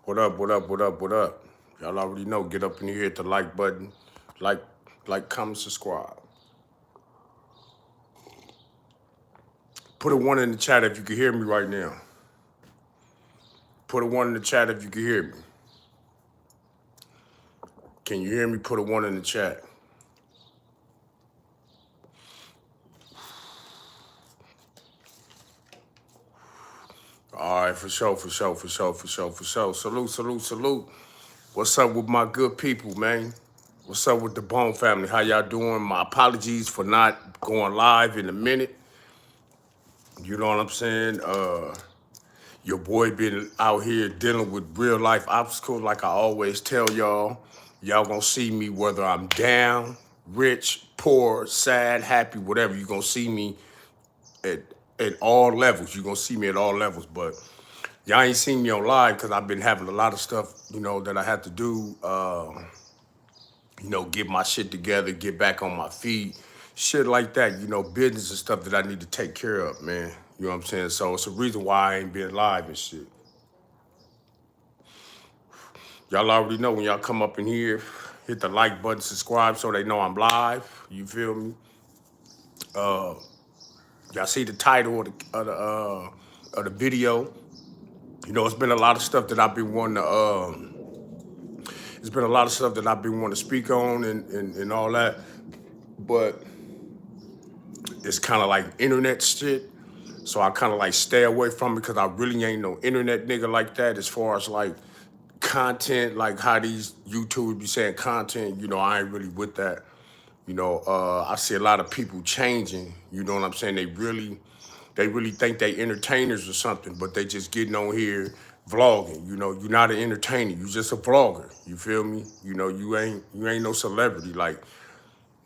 What up, what up, what up, what up? Y'all already know, get up in here, hit the like button. Like, comment, subscribe. Put a one in the chat if you can hear me right now. Put a one in the chat if you can hear me. Can you hear me? Put a one in the chat. All right, for sure. Salute, salute, salute. What's up with my good people, man? What's up with the Bone family? How y'all doing? My apologies for not going live in a minute. You know what I'm saying? Your boy been out here dealing with real life obstacles like I always tell y'all. Y'all gonna see me whether I'm down, rich, poor, sad, happy, whatever. You gonna see me at all levels. You gonna see me at all levels. But y'all ain't seen me on live because I've been having a lot of stuff, that I had to do. Get my shit together, get back on my feet, shit like that. Business and stuff that I need to take care of, man. You know what I'm saying? So it's a reason why I ain't been live and shit. Y'all already know when y'all come up in here, hit the like button, subscribe so they know I'm live. You feel me? Y'all see the title of the video. It's been a lot of stuff that I've been wanting to. It's been a lot of stuff that I've been wanting to speak on and all that, but it's kind of like internet shit. So I kind of like stay away from it because I really ain't no internet nigga like that as far as like content, like how these YouTubers be saying content, I ain't really with that. I see a lot of people changing, you know what I'm saying? They really think they entertainers or something, but they just getting on here vlogging. You're not an entertainer, you just a vlogger. You feel me? You ain't no celebrity. Like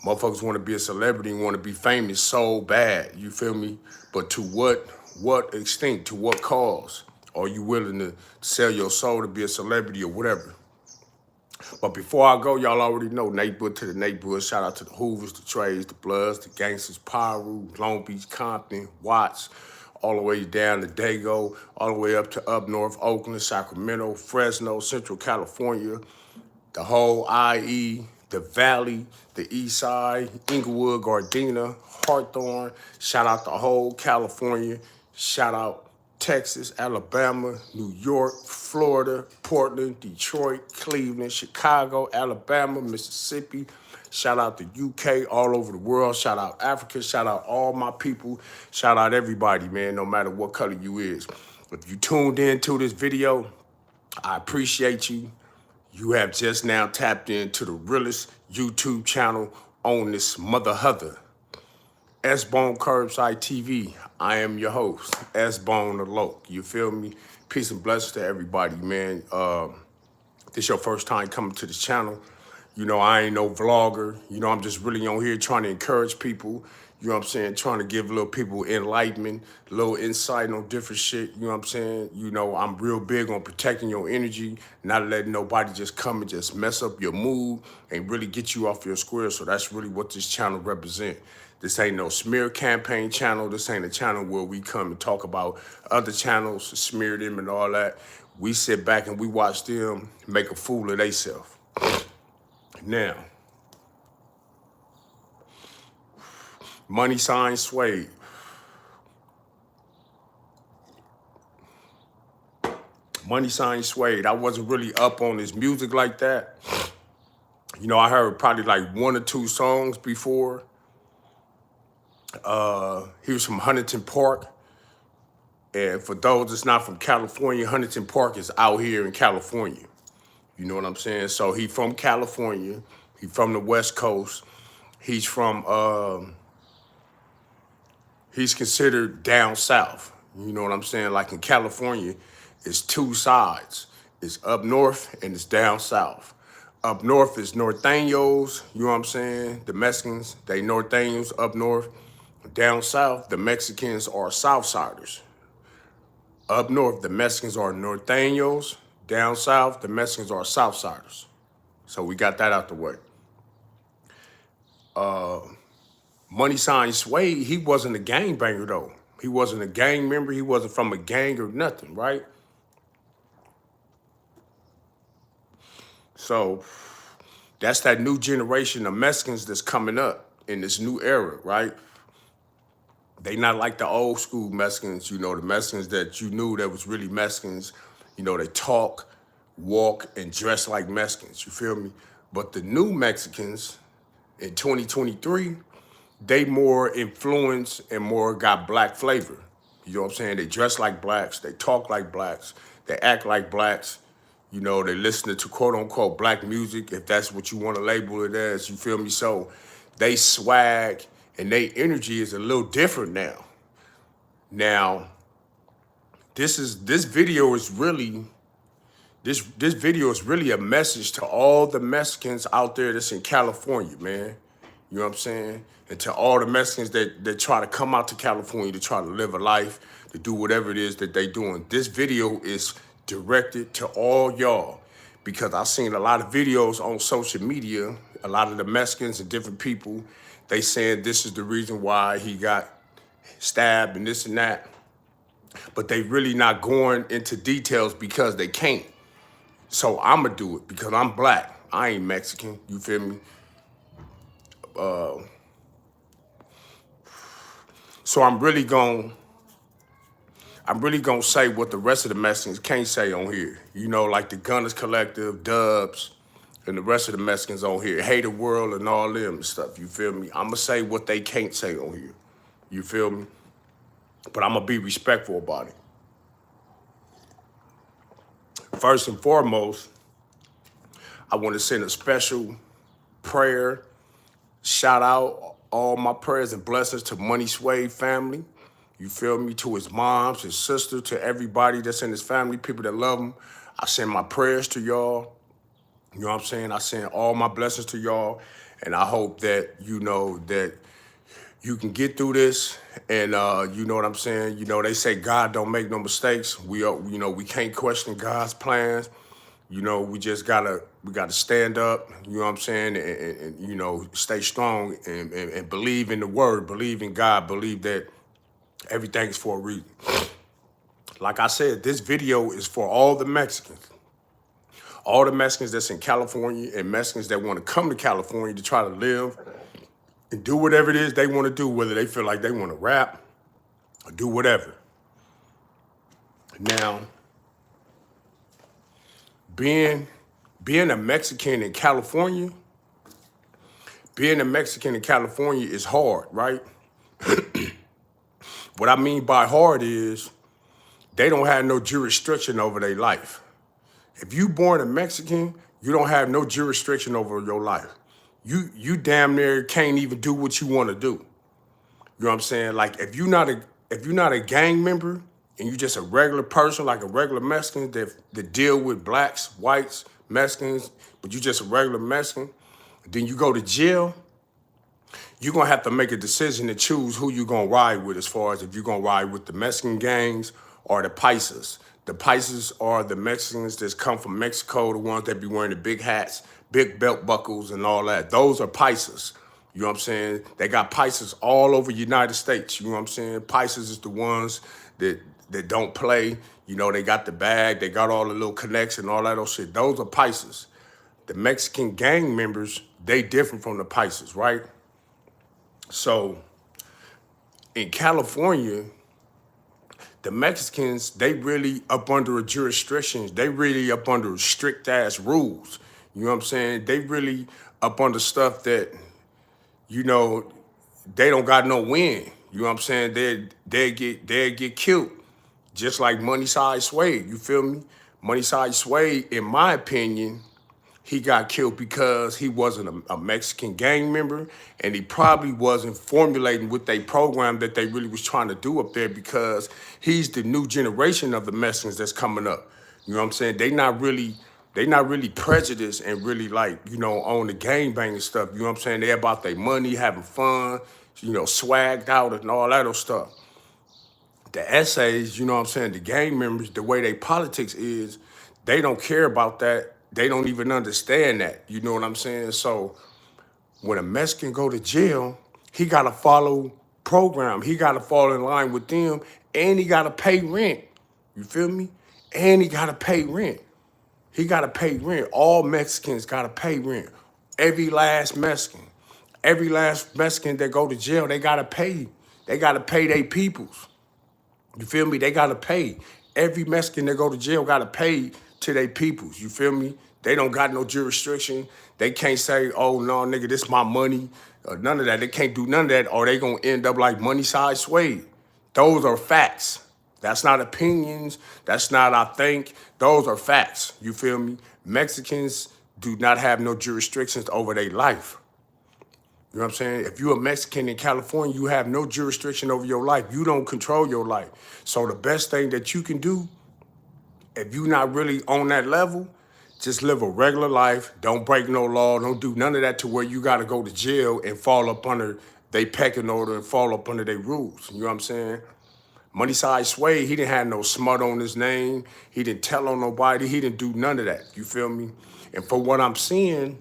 motherfuckers want to be a celebrity and want to be famous so bad, you feel me? But to what extent, to what cause are you willing to sell your soul to be a celebrity or whatever? But before I go, y'all already know neighborhood to the neighborhood. Shout out to the Hoovers, the Trays, the Bloods, the Gangsters, Pyru, Long Beach, Compton, Watts, all the way down to Dago, all the way up to up north, Oakland, Sacramento, Fresno, Central California, the whole IE, the Valley, the East Side, Inglewood, Gardena, Hawthorne. Shout out the whole California. Shout out Texas, Alabama, New York, Florida, Portland, Detroit, Cleveland, Chicago, Alabama, Mississippi. Shout out the UK, all over the world. Shout out Africa. Shout out all my people. Shout out everybody, man, no matter what color you is. If you tuned in to this video, I appreciate you. You have just now tapped into the realest YouTube channel on this mother huther. S-Bone Curbside TV. I am your host, S-Bone the Loke. You feel me? Peace and blessings to everybody, man. This your first time coming to this channel. I ain't no vlogger. I'm just really on here trying to encourage people. You know what I'm saying? Trying to give little people enlightenment, little insight on different shit. You know what I'm saying? I'm real big on protecting your energy, not letting nobody just come and just mess up your mood and really get you off your square. So that's really what this channel represents. This ain't no smear campaign channel. This ain't a channel where we come and talk about other channels, smear them and all that. We sit back and we watch them make a fool of themselves. Now, money sign Suede. Money sign Suede. I wasn't really up on his music like that. I heard probably like one or two songs before. He was from Huntington Park. And for those that's not from California, Huntington Park is out here in California. You know what I'm saying? So he from California. He from the West Coast. He's from, he's considered down south. You know what I'm saying? Like in California, it's two sides. It's up north and it's down south. Up north is Norteños, you know what I'm saying? The Mexicans, they Norteños up north. Down south, the Mexicans are Southsiders. Up north, the Mexicans are Norteños. Down south, the Mexicans are Southsiders. So we got that out the way. Money sign Suede, he wasn't a gangbanger though. He wasn't a gang member. He wasn't from a gang or nothing, right? So that's that new generation of Mexicans that's coming up in this new era, right? They not like the old school Mexicans, the Mexicans that you knew that was really Mexicans. They talk, walk, and dress like Mexicans, you feel me? But the new Mexicans in 2023, they more influenced and more got black flavor. You know what I'm saying? They dress like blacks, they talk like blacks, they act like blacks. They listen to quote unquote black music, if that's what you want to label it as, you feel me? So they swag and they energy is a little different now. Now, this video is really this video is really a message to all the Mexicans out there that's in California, man. You know what I'm saying? And to all the Mexicans that try to come out to California to try to live a life, to do whatever it is that they doing. This video is directed to all y'all because I've seen a lot of videos on social media, a lot of the Mexicans and different people, they saying this is the reason why he got stabbed and this and that. But they really not going into details because they can't. So I'ma do it because I'm black. I ain't Mexican, you feel me? So I'm really gonna say what the rest of the Mexicans can't say on here. Like the Gunners Collective, Dubs, and the rest of the Mexicans on here, Hater World and all them and stuff, you feel me? I'ma say what they can't say on here, you feel me? But I'ma be respectful about it. First and foremost, I want to send a special prayer, shout out all my prayers and blessings to Money Suede family. You feel me? To his moms, his sister, to everybody that's in his family, people that love him. I send my prayers to y'all. You know what I'm saying? I send all my blessings to y'all. And I hope that that you can get through this. And you know what I'm saying? They say God don't make no mistakes. We can't question God's plans. We just gotta stand up, you know what I'm saying, and stay strong and believe in the word, believe in God, believe that everything's for a reason. Like I said, this video is for all the Mexicans that's in California and Mexicans that want to come to California to try to live and do whatever it is they want to do, whether they feel like they want to rap or do whatever. Now, being a Mexican in California, is hard, right? What I mean by hard is they don't have no jurisdiction over their life. If you born a Mexican, you don't have no jurisdiction over your life. You damn near can't even do what you want to do. You know what I'm saying? Like if you're not a gang member and you just a regular person, like a regular Mexican that deal with blacks, whites, Mexicans, but you just a regular Mexican, then you go to jail, you're gonna have to make a decision to choose who you're gonna ride with, as far as if you're gonna ride with the Mexican gangs or the paisas. The paisas are the Mexicans that come from Mexico, the ones that be wearing the big hats, big belt buckles and all that. Those are paisas. You know what I'm saying? They got paisas all over the United States. You know what I'm saying? Paisas is the ones that don't play. They got the bag, they got all the little connects and all that old shit. Those are paisas. The Mexican gang members, they different from the paisas, right? So in California, the Mexicans, they really up under a jurisdiction. They really up under strict ass rules. You know what I'm saying? They really up under stuff that, they don't got no win. You know what I'm saying? They get killed. Just like Money Suede, you feel me? Money Suede, in my opinion, he got killed because he wasn't a Mexican gang member, and he probably wasn't formulating with their program that they really was trying to do up there, because he's the new generation of the Mexicans that's coming up. You know what I'm saying? They not really prejudiced and really on the gangbang and stuff. You know what I'm saying? They about their money, having fun, swagged out and all that other stuff. The essays, you know what I'm saying, the gang members, the way they politics is, they don't care about that. They don't even understand that. You know what I'm saying? So when a Mexican go to jail, he got to follow program. He got to fall in line with them, and he got to pay rent. You feel me? And he got to pay rent. He got to pay rent. All Mexicans got to pay rent. Every last Mexican. Every last Mexican that go to jail, they got to pay. They got to pay their peoples. You feel me? They got to pay. Every Mexican that go to jail got to pay to their peoples. You feel me? They don't got no jurisdiction. They can't say, oh, no, nigga, this my money. None of that. They can't do none of that or they going to end up like Money Side Suede. Those are facts. That's not opinions. That's not I think. Those are facts. You feel me? Mexicans do not have no jurisdictions over their life. You know what I'm saying? If you're a Mexican in California, you have no jurisdiction over your life. You don't control your life. So the best thing that you can do, if you're not really on that level, just live a regular life. Don't break no law. Don't do none of that to where you got to go to jail and fall up under they pecking order and fall up under their rules. You know what I'm saying? Money Side Suede, he didn't have no smut on his name. He didn't tell on nobody. He didn't do none of that. You feel me? And from what I'm seeing,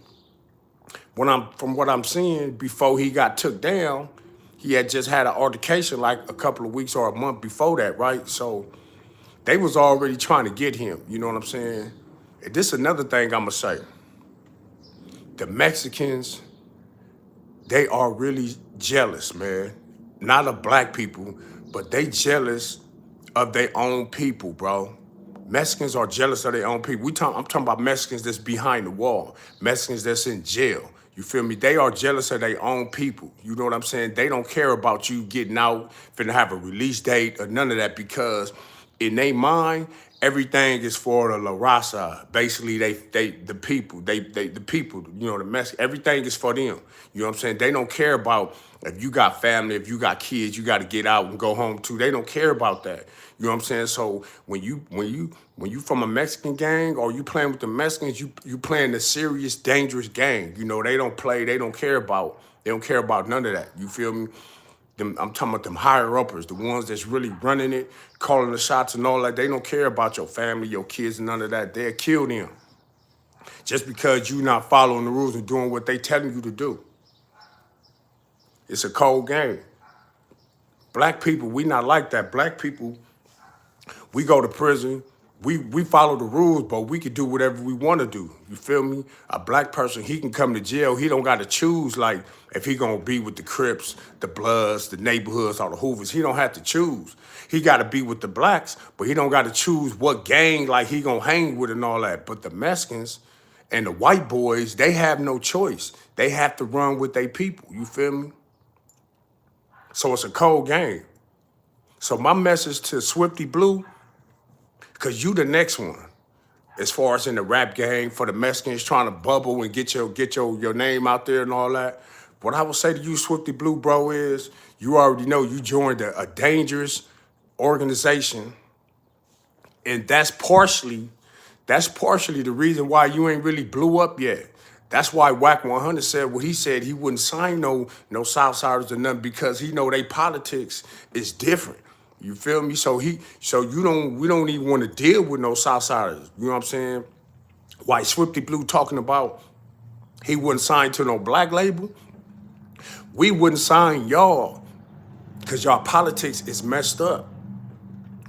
before he got took down, he had just had an altercation like a couple of weeks or a month before that, right? So they was already trying to get him. You know what I'm saying? And this is another thing I'ma say. The Mexicans, they are really jealous, man. Not of black people, but they jealous of their own people, bro. Mexicans are jealous of their own people. I'm talking about Mexicans that's behind the wall, Mexicans that's in jail. You feel me? They are jealous of their own people. You know what I'm saying? They don't care about you getting out, finna have a release date or none of that because in their mind, everything is for the La Raza. Basically, the people, the people, you know, the Mexicans, everything is for them. You know what I'm saying? They don't care about if you got family, if you got kids, you got to get out and go home too. They don't care about that. You know what I'm saying? So when you from a Mexican gang or you playing with the Mexicans, you playing a serious, dangerous game. You know, they don't play, they don't care about none of that. You feel me? I'm talking about them higher uppers, the ones that's really running it, calling the shots and all that. They don't care about your family, your kids, and none of that. They'll kill them just because you not following the rules and doing what they telling you to do. It's a cold game. Black people, we not like that. Black people, we go to prison. We follow the rules, but we can do whatever we want to do. You feel me? A black person, he can come to jail. He don't got to choose, like, if he going to be with the Crips, the Bloods, the neighborhoods, or the Hoovers. He don't have to choose. He got to be with the blacks, but he don't got to choose what gang, like, he going to hang with and all that. But the Mexicans and the white boys, they have no choice. They have to run with their people. You feel me? So it's a cold game. So my message to Swifty Blue, because you the next one, as far as in the rap game for the Mexicans trying to bubble and get your name out there and all that. What I would say to you, Swifty Blue, bro, is you already know you joined a dangerous organization, and that's partially the reason why you ain't really blew up yet. That's why Wack 100 said what he said. He wouldn't sign no Southsiders or nothing because he know they politics is different. You feel me? So we don't even want to deal with no Southsiders. You know what I'm saying? Why Swifty Blue talking about he wouldn't sign to no black label? We wouldn't sign y'all because y'all politics is messed up.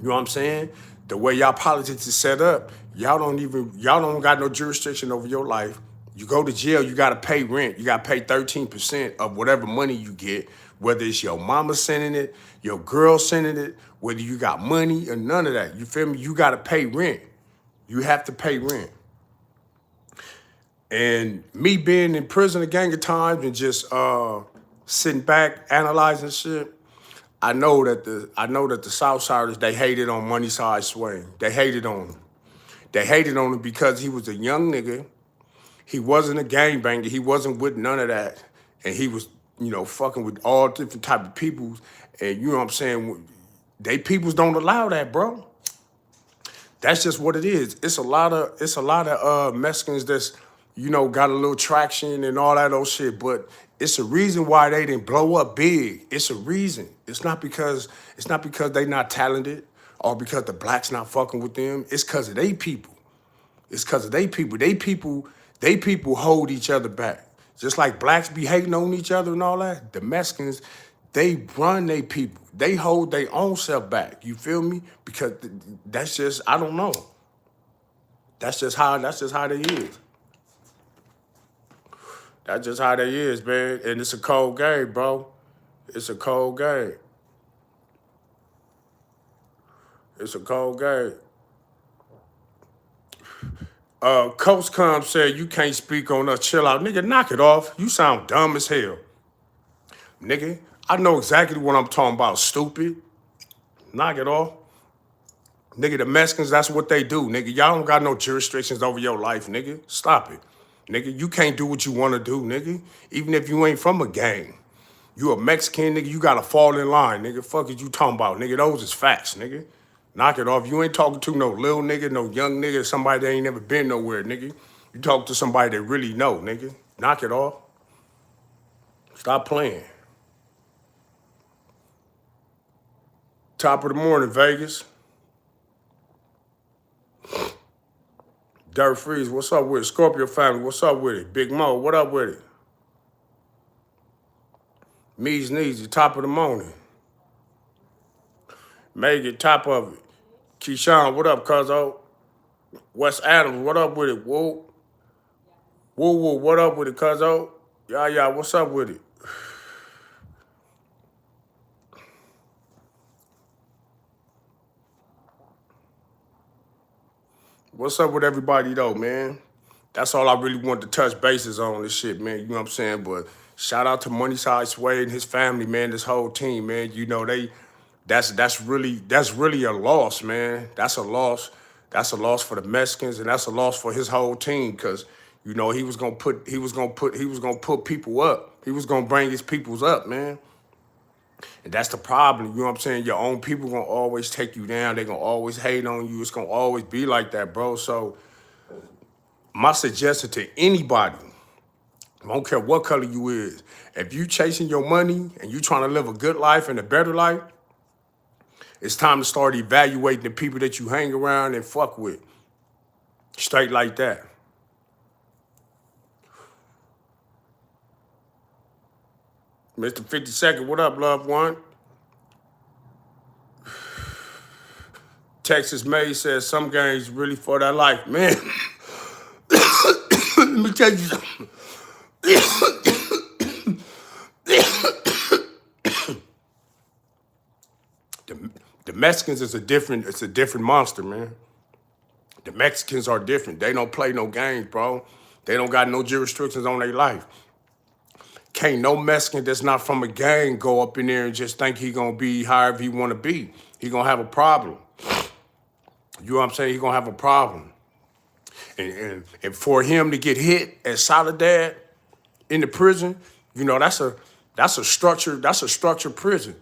You know what I'm saying? The way y'all politics is set up, y'all don't got no jurisdiction over your life. You go to jail, you gotta pay rent. You gotta pay 13% of whatever money you get, whether it's your mama sending it, your girl sending it, whether you got money or none of that. You feel me? You gotta pay rent. You have to pay rent. And me being in prison a gang of times and just sitting back, analyzing shit, I know that the Southsiders, they hated on Money Side Suede. They hated on him. They hated on him because he was a young nigga. He wasn't a gangbanger. He wasn't with none of that. And he was, you know, fucking with all different type of peoples. And you know what I'm saying? They peoples don't allow that, bro. That's just what it is. It's a lot of Mexicans that's, you know, got a little traction and all that old shit, but it's a reason why they didn't blow up big. It's a reason. It's not because they not talented or because the blacks not fucking with them. It's because of they people. It's because of they people. They people hold each other back. Just like blacks be hating on each other and all that, the Mexicans, they run they people. They hold their own self back. You feel me? Because that's just, I don't know. That's just how they is. That's just how they is, man. And it's a cold game, bro. It's a cold game. It's a cold game. Coach Cum said, you can't speak on us. Chill out. Nigga, knock it off. You sound dumb as hell. Nigga, I know exactly what I'm talking about, stupid. Knock it off. Nigga, the Mexicans, that's what they do, nigga. Y'all don't got no jurisdictions over your life, nigga. Stop it. Nigga, you can't do what you want to do, nigga. Even if you ain't from a gang. You a Mexican, nigga, you gotta fall in line, nigga. Fuck is you talking about, nigga? Those is facts, nigga. Knock it off. You ain't talking to no little nigga, no young nigga, somebody that ain't never been nowhere, nigga. You talk to somebody that really know, nigga. Knock it off. Stop playing. Top of the morning, Vegas. Dirt Freeze, what's up with it? Scorpio family, what's up with it? Big Mo, what up with it? Me's Neezy, top of the morning. Megan, top of it. Keyshawn, what up, cuzzo? Wes Adams, what up with it? Woo. Woo woo, what up with it, cuzzo? Yeah, what's up with it? What's up with everybody though, man? That's all I really wanted to touch bases on this shit, man. You know what I'm saying? But shout out to Moneyside Suede and his family, man. This whole team, man. You know that's really a loss, man. That's a loss. That's a loss for the Mexicans, and that's a loss for his whole team, because you know he was gonna put people up. He was gonna bring his peoples up, man. And that's the problem. You know what I'm saying? Your own people gonna always take you down. They gonna always hate on you. It's gonna always be like that, bro. So my suggestion to anybody, I don't care what color you is, if you chasing your money and you trying to live a good life and a better life, it's time to start evaluating the people that you hang around and fuck with. Straight like that. Mr. 52nd, what up, loved one? Texas May says some games really for that life. Man, let me tell you something. The Mexicans is it's a different monster, man. The Mexicans are different. They don't play no games, bro. They don't got no jurisdictions on their life. Can't no Mexican that's not from a gang go up in there and just think he gonna be however he wanna be. He gonna have a problem. You know what I'm saying? He gonna have a problem. And for him to get hit at Soledad in the prison, you know, that's a structured prison.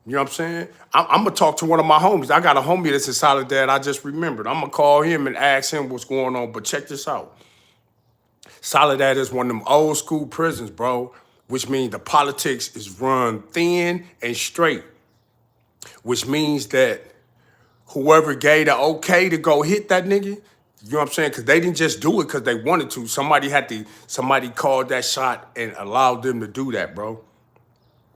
You know what I'm saying? I'm gonna talk to one of my homies. I got a homie that's in Soledad. I just remembered. I'm gonna call him and ask him what's going on. But check this out. Soledad is one of them old school prisons, bro, which means the politics is run thin and straight, which means that whoever gave the okay to go hit that nigga, you know what I'm saying? Because they didn't just do it because they wanted to. Somebody called that shot and allowed them to do that, bro.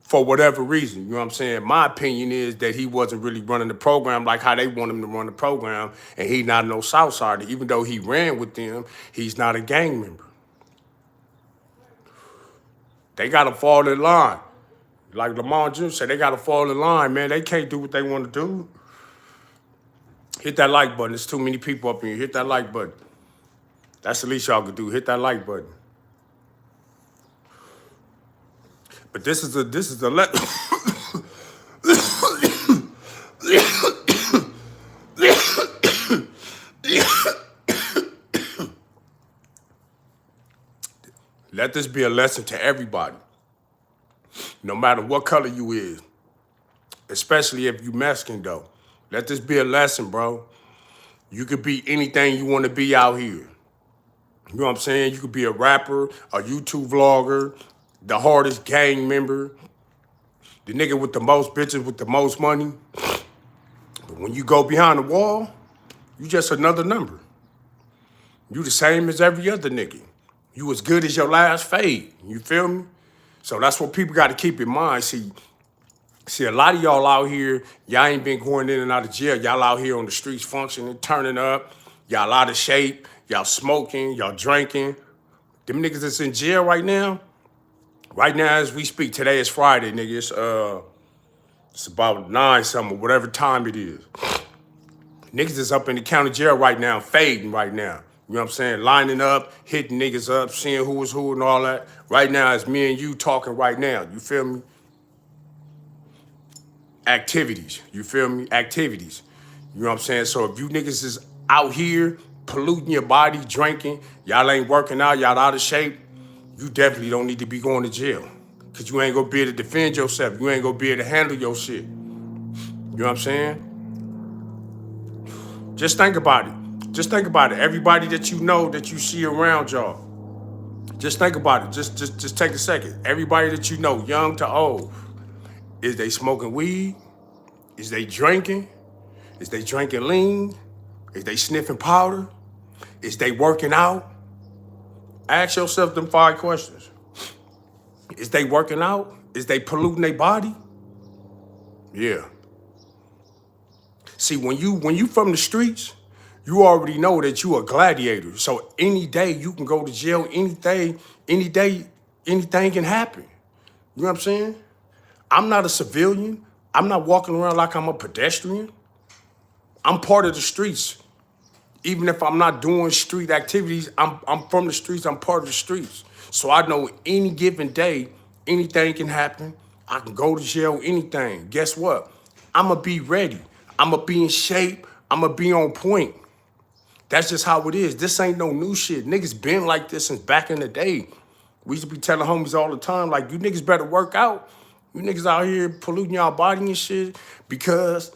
For whatever reason, you know what I'm saying? My opinion is that he wasn't really running the program like how they want him to run the program, and he not no Southsider. Even though he ran with them, he's not a gang member. They got to fall in line. Like Lamar Jr. said, they got to fall in line, man. They can't do what they want to do. Hit that like button. There's too many people up in here. Hit that like button. That's the least y'all could do. Hit that like button. But this is a let this be a lesson to everybody. No matter what color you is. Especially if you Mexican though. Let this be a lesson, bro. You could be anything you want to be out here. You know what I'm saying? You could be a rapper, a YouTube vlogger, the hardest gang member, the nigga with the most bitches with the most money. But when you go behind the wall, you just another number. You the same as every other nigga. You as good as your last fade. You feel me? So that's what people got to keep in mind. See, a lot of y'all out here, y'all ain't been going in and out of jail. Y'all out here on the streets functioning, turning up. Y'all out of shape. Y'all smoking. Y'all drinking. Them niggas that's in jail right now. Right now as we speak, today is Friday, nigga. It's about 9 something, whatever time it is. Niggas is up in the county jail right now, fading right now. You know what I'm saying? Lining up, hitting niggas up, seeing who is who and all that. Right now, it's me and you talking right now. You feel me? Activities. You feel me? Activities. You know what I'm saying? So if you niggas is out here polluting your body, drinking, y'all ain't working out, y'all out of shape, you definitely don't need to be going to jail. Cause you ain't gonna be able to defend yourself. You ain't gonna be able to handle your shit. You know what I'm saying? Just think about it. Just think about it. Everybody that you know, that you see around y'all. Just think about it. Just take a second. Everybody that you know, young to old, is they smoking weed? Is they drinking? Is they drinking lean? Is they sniffing powder? Is they working out? Ask yourself them 5 questions. Is they working out? Is they polluting their body? Yeah. See, when you from the streets, you already know that you a gladiator. So any day you can go to jail, any day, anything can happen. You know what I'm saying? I'm not a civilian. I'm not walking around like I'm a pedestrian. I'm part of the streets. Even if I'm not doing street activities, I'm from the streets, I'm part of the streets. So I know any given day, anything can happen. I can go to jail, anything. Guess what? I'ma be ready. I'ma be in shape. I'ma be on point. That's just how it is. This ain't no new shit. Niggas been like this since back in the day. We used to be telling homies all the time, like, you niggas better work out. You niggas out here polluting y'all body and shit because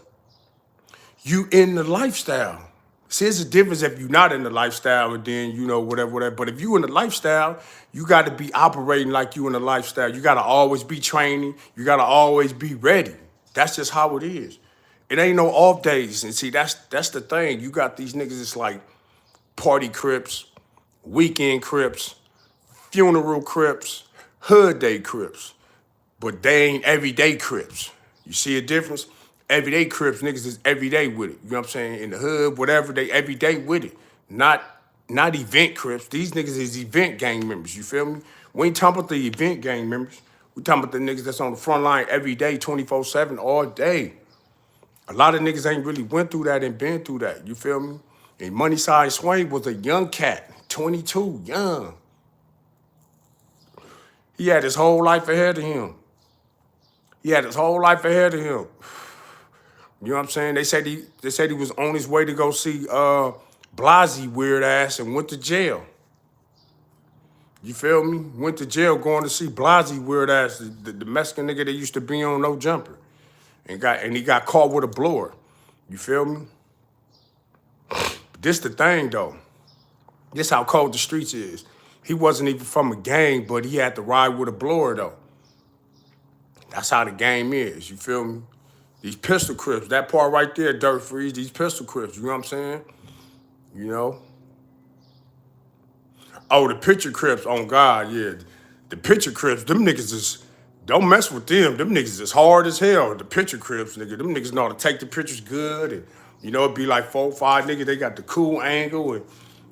you in the lifestyle. See, there's a difference if you're not in the lifestyle and then, you know, whatever. But if you in the lifestyle, you got to be operating like you in the lifestyle. You got to always be training. You got to always be ready. That's just how it is. It ain't no off days. And see, that's the thing. You got these niggas, it's like party crips, weekend crips, funeral crips, hood day crips. But they ain't everyday crips. You see a difference? Everyday crips, niggas is everyday with it. You know what I'm saying? In the hood, whatever, they everyday with it. Not event crips. These niggas is event gang members, you feel me? We ain't talking about the event gang members. We talking about the niggas that's on the front line every day, 24/7, all day. A lot of niggas ain't really went through that and been through that, you feel me? And Money Side Swain was a young cat, 22, young. He had his whole life ahead of him. He had his whole life ahead of him. You know what I'm saying? They said he was on his way to go see Blasey weird ass and went to jail. You feel me? Went to jail going to see Blasey weird ass, the Mexican nigga that used to be on No Jumper. And he got caught with a blower. You feel me? But this the thing though. This how cold the streets is. He wasn't even from a gang, but he had to ride with a blower though. That's how the game is, you feel me? These pistol crips, that part right there, Dirt Freeze, these pistol crips, you know what I'm saying? You know? Oh, the picture crips, on God, yeah. The picture crips, them niggas is, don't mess with them. Them niggas is hard as hell. The picture crips, nigga, them niggas know how to take the pictures good. And, you know, it be like 4 or 5 niggas, they got the cool angle.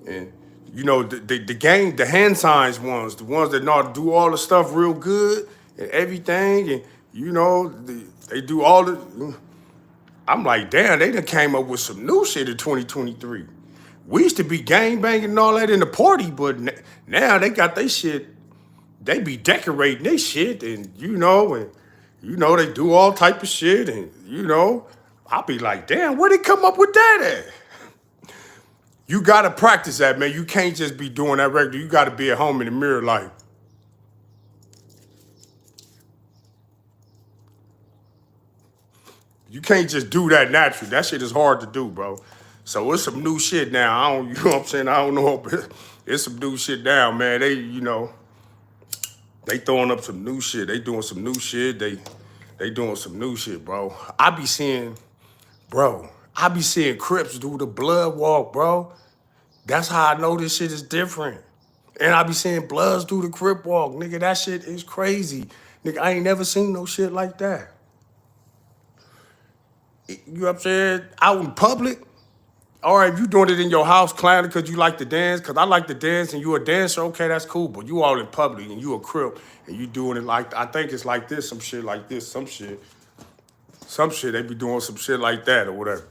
And you know, the gang, the hand signs ones, the ones that know how to do all the stuff real good and everything. And, you know, they do all the, I'm like, damn, they done came up with some new shit in 2023. We used to be gang banging and all that in the party, but now they got their shit, they be decorating their shit and they do all type of shit and, I be like, damn, where they come up with that at? You gotta practice that, man. You can't just be doing that regular. You gotta be at home in the mirror like, you can't just do that naturally. That shit is hard to do, bro. So it's some new shit now. You know what I'm saying? I don't know, but it's some new shit now, man. They throwing up some new shit. They doing some new shit. They doing some new shit, bro. I be seeing Crips do the blood walk, bro. That's how I know this shit is different. And I be seeing Bloods do the Crip walk. Nigga, that shit is crazy. Nigga, I ain't never seen no shit like that. You know what I'm saying? Out in public, All right, if you doing it in your house, clowning because you like to dance, because I like to dance and you a dancer, okay, that's cool. But you all in public and you a crip and you doing it like, I think it's like this, some shit like this, some shit. Some shit, they be doing some shit like that or whatever.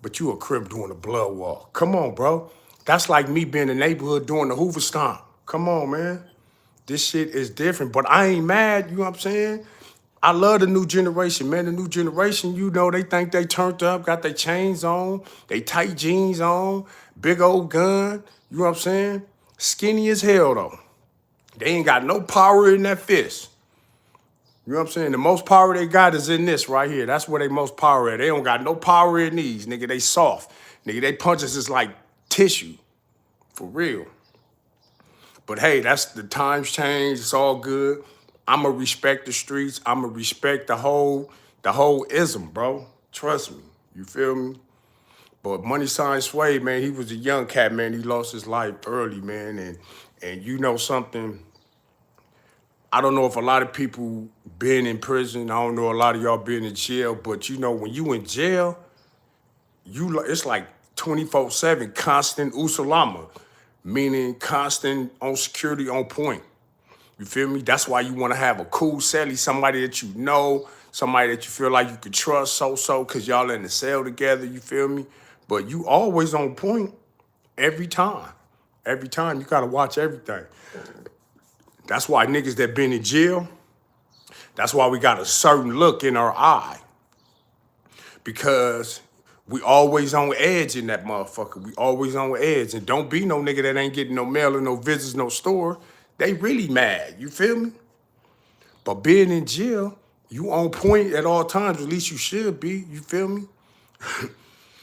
But you a crip doing a blood walk. Come on, bro. That's like me being in the neighborhood doing the Hoover Stomp. Come on, man. This shit is different, but I ain't mad, you know what I'm saying? I love the new generation, man. The new generation, you know, they think they turned up, got their chains on, they tight jeans on, big old gun, you know what I'm saying? Skinny as hell, though. They ain't got no power in that fist. You know what I'm saying? The most power they got is in this right here. That's where they most power at. They don't got no power in these, nigga. They soft. Nigga, they punches is like tissue, for real. But hey, that's the times change. It's all good. I'ma respect the streets. I'ma respect the whole ism, bro. Trust me. You feel me? But Money Sign Suede, man, he was a young cat, man. He lost his life early, man. And you know something, I don't know if a lot of people been in prison. I don't know a lot of y'all been in jail, but you know, when you in jail, it's like 24/7, constant usalama, meaning constant on security, on point. You feel me? That's why you want to have a cool celly, somebody that you know, somebody that you feel like you can trust, because y'all in the cell together, you feel me? But you always on point every time. Every time, you got to watch everything. That's why niggas that been in jail, that's why we got a certain look in our eye. Because we always on edge in that motherfucker. We always on edge. And don't be no nigga that ain't getting no mail or no visits, no store. They really mad, you feel me? But being in jail, you on point at all times, at least you should be, you feel me?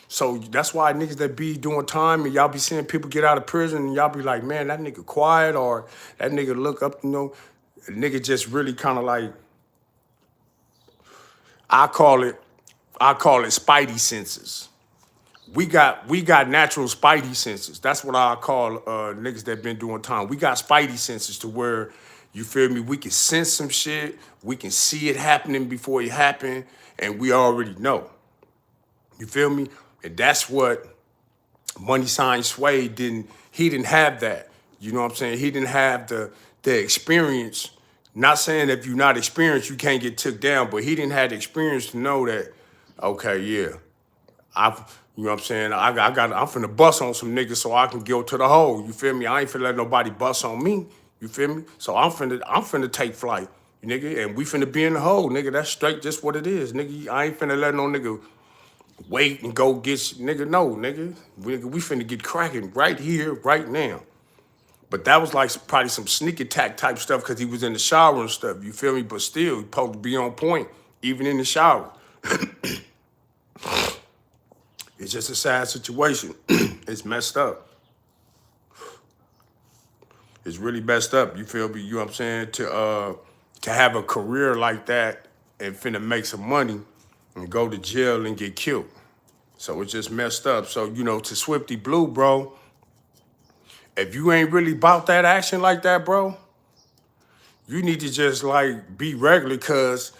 So that's why niggas that be doing time and y'all be seeing people get out of prison and y'all be like, man, that nigga quiet, or that nigga look up, you know, a nigga just really kind of like, I call it spidey senses. We got natural spidey senses. That's what I call niggas that been doing time. We got spidey senses to where, you feel me, we can sense some shit, we can see it happening before it happen, and we already know. You feel me? And that's what Money Sign Suede didn't have that. You know what I'm saying? He didn't have the experience. Not saying if you're not experienced, you can't get took down, but he didn't have the experience to know that, okay, yeah, you know what I'm saying? I'm finna bust on some niggas so I can go to the hole. You feel me? I ain't finna let nobody bust on me. You feel me? So I'm finna take flight, nigga, and we finna be in the hole, nigga. That's straight just what it is, nigga. I ain't finna let no nigga wait and go get, nigga, no, nigga. We finna get cracking right here, right now. But that was like probably some sneak attack type stuff because he was in the shower and stuff, you feel me? But still, he supposed to be on point, even in the shower. It's just a sad situation. It's messed up. It's really messed up, you feel me? You know what I'm saying? To have a career like that and finna make some money and go to jail and get killed. So it's just messed up. So, you know, to Swifty Blue, bro, if you ain't really about that action like that, bro, you need to just like be regular, because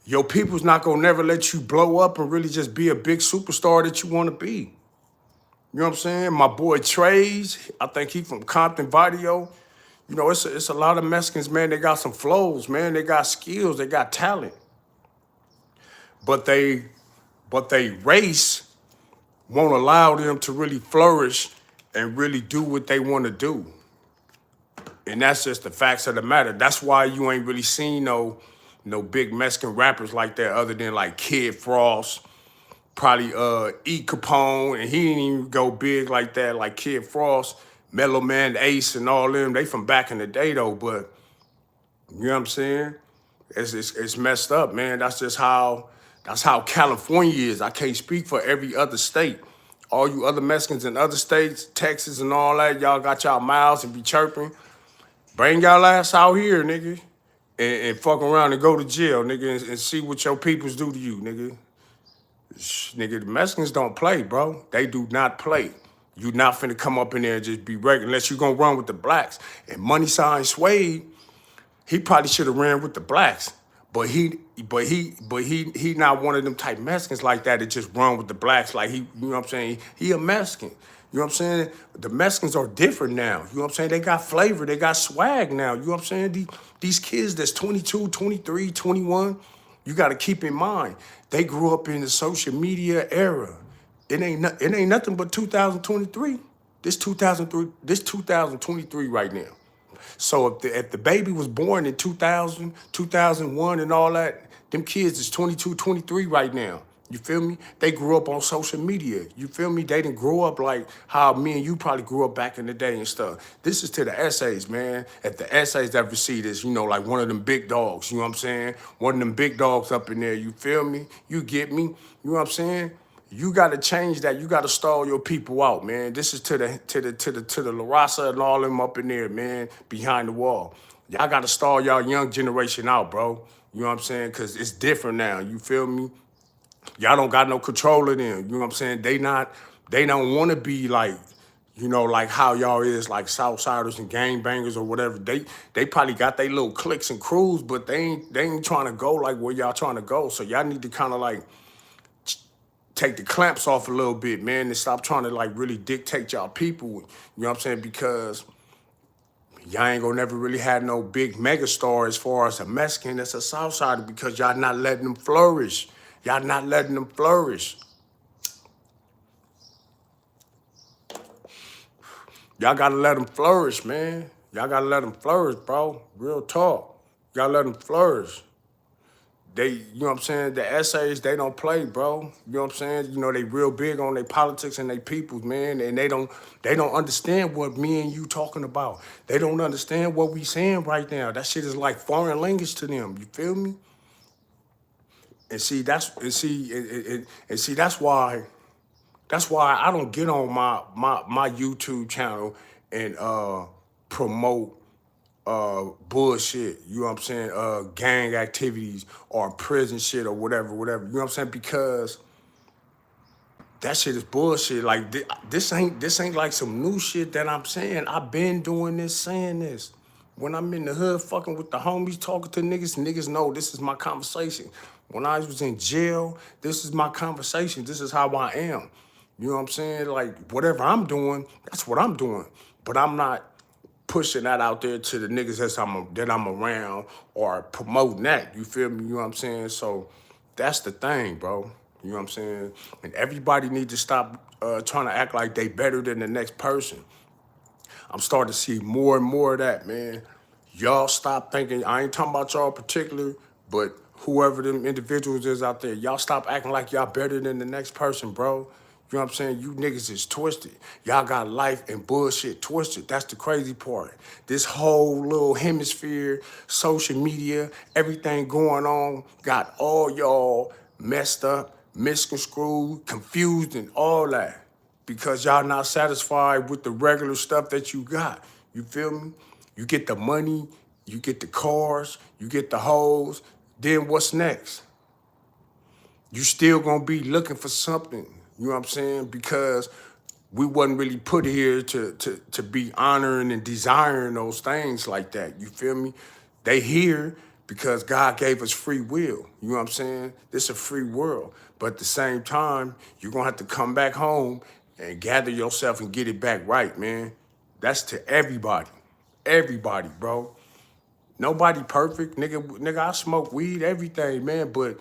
your people's not gonna never let you blow up and really just be a big superstar that you wanna be. You know what I'm saying? My boy Trey's, I think he from Compton Video. You know, it's a lot of Mexicans, man. They got some flows, man. They got skills, they got talent. But they race won't allow them to really flourish and really do what they want to do. And that's just the facts of the matter. That's why you ain't really seen no big Mexican rappers like that, other than like Kid Frost, probably E. Capone, and he didn't even go big like that, like Kid Frost, Mellow Man, Ace, and all them. They from back in the day though, but you know what I'm saying? It's messed up, man. That's how California is. I can't speak for every other state. All you other Mexicans in other states, Texas and all that, y'all got y'all mouths and be chirping. Bring y'all ass out here, nigga, and fuck around and go to jail, nigga, and see what your peoples do to you, nigga. Nigga, the Mexicans don't play, bro. They do not play. You not finna come up in there and just be regular unless you gonna run with the blacks. And Money Sign Suede, he probably should have ran with the blacks. But he not one of them type Mexicans like that just run with the blacks. Like you know what I'm saying? He a Mexican. You know what I'm saying? The Mexicans are different now. You know what I'm saying? They got flavor, they got swag now. You know what I'm saying? These kids that's 22, 23, 21, you got to keep in mind, they grew up in the social media era. It ain't nothing but 2023. This 2023 right now. So if the baby was born in 2000, 2001 and all that, them kids is 22, 23 right now. You feel me? They grew up on social media. You feel me? They didn't grow up like how me and you probably grew up back in the day and stuff. This is to the essays, man. If the essays ever see this, you know, like one of them big dogs, you know what I'm saying? One of them big dogs up in there, you feel me? You get me? You know what I'm saying? You got to change that. You got to stall your people out, man. This is to the La Raza and all them up in there, man, behind the wall. Y'all got to stall y'all young generation out, bro. You know what I'm saying? Because it's different now. You feel me? Y'all don't got no control of them. You know what I'm saying? They don't want to be like, you know, like how y'all is, like Southsiders and gangbangers or whatever. They probably got their little cliques and crews, but they ain't trying to go like where y'all trying to go. So y'all need to kind of like take the clamps off a little bit, man, and stop trying to like really dictate y'all people. You know what I'm saying? Because y'all ain't gonna never really have no big mega star as far as a Mexican that's a Southsider because y'all not letting them flourish. Y'all not letting them flourish. Y'all gotta let them flourish, man. Y'all gotta let them flourish, bro. Real talk. Y'all let them flourish. You know what I'm saying? The essays, they don't play, bro. You know what I'm saying? You know, they real big on their politics and their peoples, man. And they don't understand what me and you talking about. They don't understand what we saying right now. That shit is like foreign language to them. You feel me? And see, that's why I don't get on my YouTube channel and promote bullshit, you know what I'm saying, gang activities or prison shit or whatever, you know what I'm saying? Because that shit is bullshit. Like this ain't like some new shit that I'm saying. I've been doing this, saying this. When I'm in the hood fucking with the homies, talking to niggas know this is my conversation. When I was in jail, this is my conversation. This is how I am. You know what I'm saying? Like whatever I'm doing, that's what I'm doing. But I'm not pushing that out there to the niggas that I'm around or promoting that. You feel me? You know what I'm saying? So that's the thing, bro. You know what I'm saying? And everybody need to stop trying to act like they better than the next person. I'm starting to see more and more of that, man. Y'all stop thinking, I ain't talking about y'all particular, but whoever them individuals is out there, y'all stop acting like y'all better than the next person, bro. You know what I'm saying? You niggas is twisted. Y'all got life and bullshit twisted. That's the crazy part. This whole little hemisphere, social media, everything going on, got all y'all messed up, misconstrued, confused, and all that because y'all not satisfied with the regular stuff that you got. You feel me? You get the money, you get the cars, you get the hoes, then what's next? You still gonna be looking for something, you know what I'm saying? Because we wasn't really put here to be honoring and desiring those things like that, you feel me? They here because God gave us free will, you know what I'm saying? This is a free world, but at the same time, you're gonna have to come back home and gather yourself and get it back right, man. That's to everybody, bro. Nobody perfect, nigga, I smoke weed, everything, man, but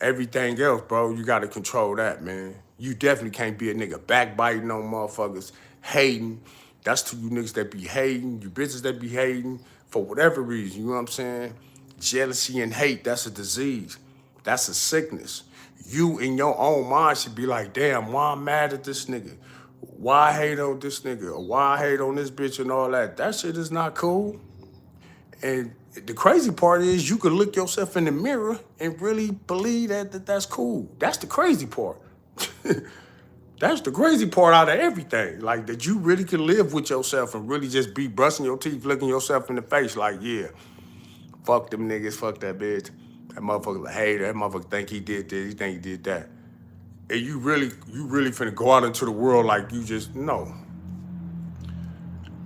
everything else, bro, you gotta control that, man. You definitely can't be a nigga backbiting on motherfuckers, hating. That's to you niggas that be hating, you bitches that be hating for whatever reason, you know what I'm saying? Jealousy and hate, that's a disease. That's a sickness. You in your own mind should be like, damn, why I'm mad at this nigga? Why I hate on this nigga? Or why I hate on this bitch and all that? That shit is not cool. And the crazy part is you could look yourself in the mirror and really believe that's cool. That's the crazy part. That's the crazy part out of everything. Like that you really could live with yourself and really just be brushing your teeth, looking yourself in the face like, yeah, fuck them niggas, fuck that bitch. That motherfucker a hater, that motherfucker think he did this, he think he did that. And you really finna go out into the world like you just know.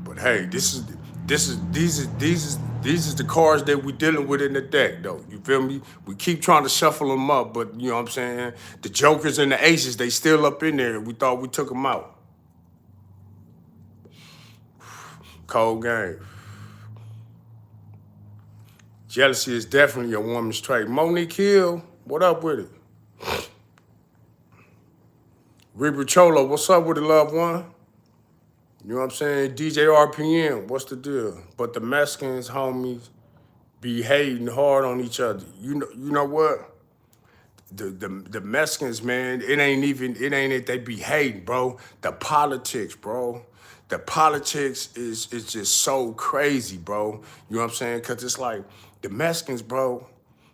But hey, these is These is the cards that we dealing with in the deck, though. You feel me? We keep trying to shuffle them up, but you know what I'm saying? The jokers and the aces, they still up in there. We thought we took them out. Cold game. Jealousy is definitely a woman's trait. Monique Hill, what up with it? Reba Cholo, what's up with it, loved one? You know what I'm saying? DJ RPM, what's the deal? But the Mexicans, homies, be hating hard on each other. You know what? The Mexicans, man, it ain't it they be hating, bro. The politics, bro. The politics is just so crazy, bro. You know what I'm saying? Cause it's like the Mexicans, bro,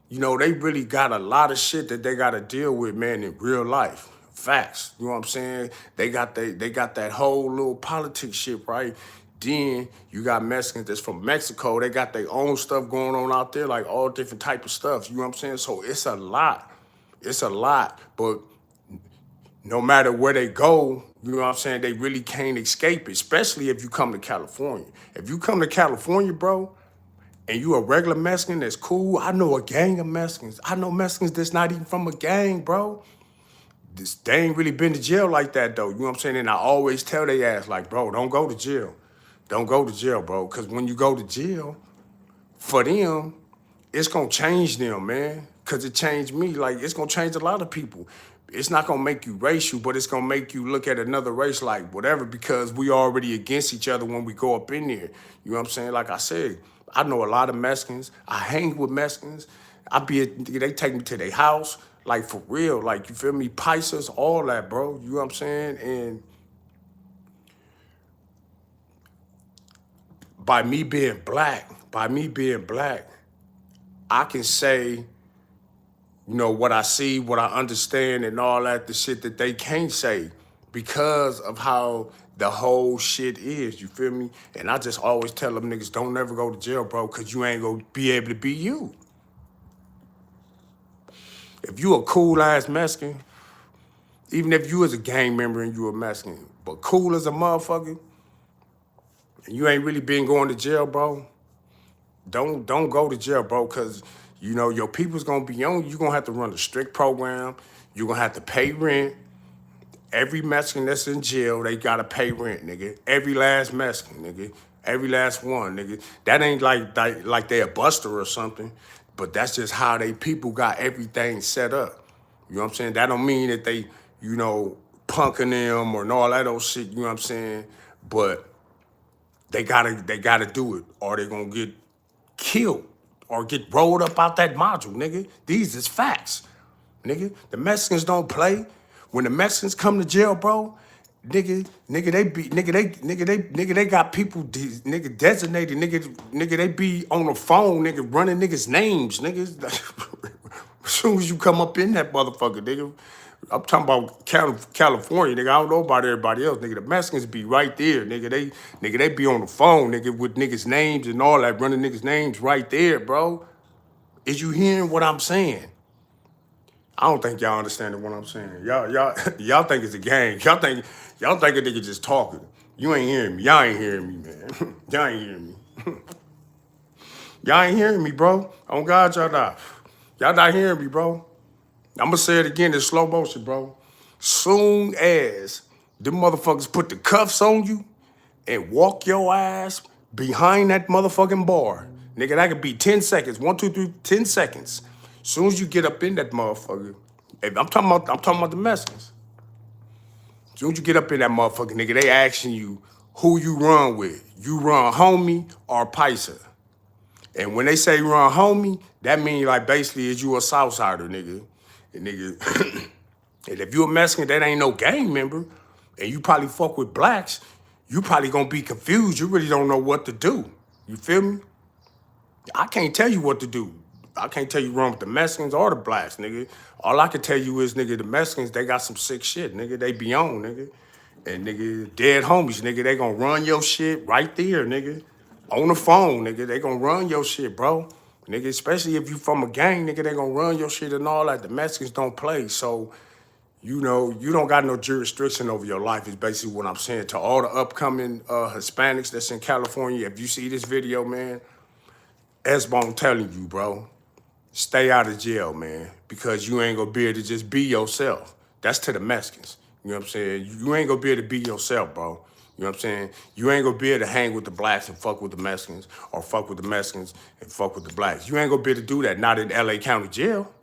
you know, they really got a lot of shit that they gotta deal with, man, in real life. Facts. You know what I'm saying? They got that whole little politics shit, right? Then you got Mexicans that's from Mexico. They got their own stuff going on out there, like all different type of stuff. You know what I'm saying? So it's a lot. It's a lot. But no matter where they go, you know what I'm saying, they really can't escape it, especially if you come to California. If you come to California, bro, and you a regular Mexican that's cool, I know a gang of Mexicans. I know Mexicans that's not even from a gang, bro. They ain't really been to jail like that, though. You know what I'm saying? And I always tell they ass, like, bro, don't go to jail. Don't go to jail, bro. Because when you go to jail, for them, it's going to change them, man. Because it changed me. Like, it's going to change a lot of people. It's not going to make you racial, but it's going to make you look at another race like whatever, because we already against each other when we go up in there. You know what I'm saying? Like I said, I know a lot of Mexicans. I hang with Mexicans. They take me to their house, like for real. Like, you feel me? Paisas, all that, bro. You know what I'm saying? And by me being black, I can say, you know, what I see, what I understand, and all that, the shit that they can't say because of how the whole shit is, you feel me? And I just always tell them niggas, don't never go to jail, bro, because you ain't gonna be able to be you. If you a cool-ass Mexican, even if you was a gang member and you a Mexican, but cool as a motherfucker, and you ain't really been going to jail, bro, don't go to jail, bro, because, you know, your people's gonna be on you. You're gonna have to run a strict program. You're gonna have to pay rent. Every Mexican that's in jail, they gotta pay rent, nigga. Every last Mexican, nigga. Every last one, nigga. That ain't like they a buster or something, but that's just how they people got everything set up. You know what I'm saying? That don't mean that they, you know, punking them or all that old shit, you know what I'm saying? But they gotta do it, or they gonna get killed or get rolled up out that module, nigga. These is facts, nigga. The Mexicans don't play. When the Mexicans come to jail, bro, nigga, they got people, nigga, designated, nigga, they be on the phone, nigga, running niggas' names, niggas. As soon as you come up in that motherfucker, nigga, I'm talking about California, nigga. I don't know about everybody else, nigga. The Mexicans be right there, nigga. They be on the phone, nigga, with niggas' names and all that, running niggas' names right there, bro. Is you hearing what I'm saying? I don't think y'all understand what I'm saying. Y'all think it's a gang. Y'all think a nigga just talking. You ain't hearing me. Y'all ain't hearing me, man. Y'all ain't hearing me. Y'all ain't hearing me, bro. On God, y'all not. Y'all not hearing me, bro. I'm gonna say it again in slow motion, bro. Soon as them motherfuckers put the cuffs on you and walk your ass behind that motherfucking bar, nigga, that could be 10 seconds. 1, 2, 3, 10 seconds. Soon as you get up in that motherfucker, I'm talking about the Mexicans. Soon as you get up in that motherfucker, nigga, they asking you who you run with. You run homie or paisa. And when they say run homie, that means like basically is you a Southsider, nigga. And nigga, and if you a Mexican that ain't no gang member, and you probably fuck with blacks, you probably gonna be confused. You really don't know what to do. You feel me? I can't tell you what to do. I can't tell you run with the Mexicans or the blacks, nigga. All I can tell you is, nigga, the Mexicans, they got some sick shit, nigga. They be on, nigga. And nigga, dead homies, nigga, they gonna run your shit right there, nigga. On the phone, nigga, they gonna run your shit, bro. Nigga, especially if you from a gang, nigga, they gonna run your shit and all that. The Mexicans don't play, so, you know, you don't got no jurisdiction over your life is basically what I'm saying. To all the upcoming Hispanics that's in California, if you see this video, man, S-Bone telling you, bro, stay out of jail, man, because you ain't gonna be able to just be yourself. That's to the Mexicans. You know what I'm saying? You ain't gonna be able to be yourself, bro. You know what I'm saying? You ain't gonna be able to hang with the blacks and fuck with the Mexicans, or fuck with the Mexicans and fuck with the blacks. You ain't gonna be able to do that. Not in LA County Jail.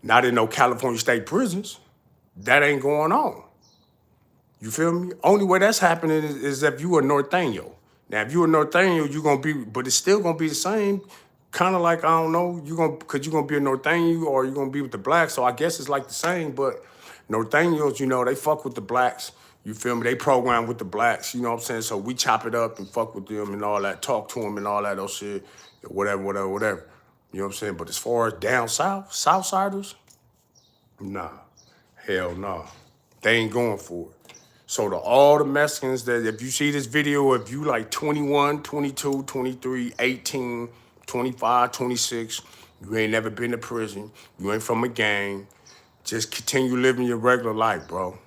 Not in no California state prisons. That ain't going on. You feel me? Only way that's happening is if you a Norteño. Now, if you a Norteño, you gonna be, but it's still gonna be the same. Kind of like, I don't know, cause you gonna be a Norteño or you gonna be with the blacks. So I guess it's like the same, but Norteños, you know, they fuck with the blacks. You feel me? They program with the blacks, you know what I'm saying? So we chop it up and fuck with them and all that, talk to them and all that shit, whatever. You know what I'm saying? But as far as down south, Southsiders, nah, hell nah. They ain't going for it. So to all the Mexicans that, if you see this video, if you like 21, 22, 23, 18, 25, 26, you ain't never been to prison, you ain't from a gang, just continue living your regular life, bro.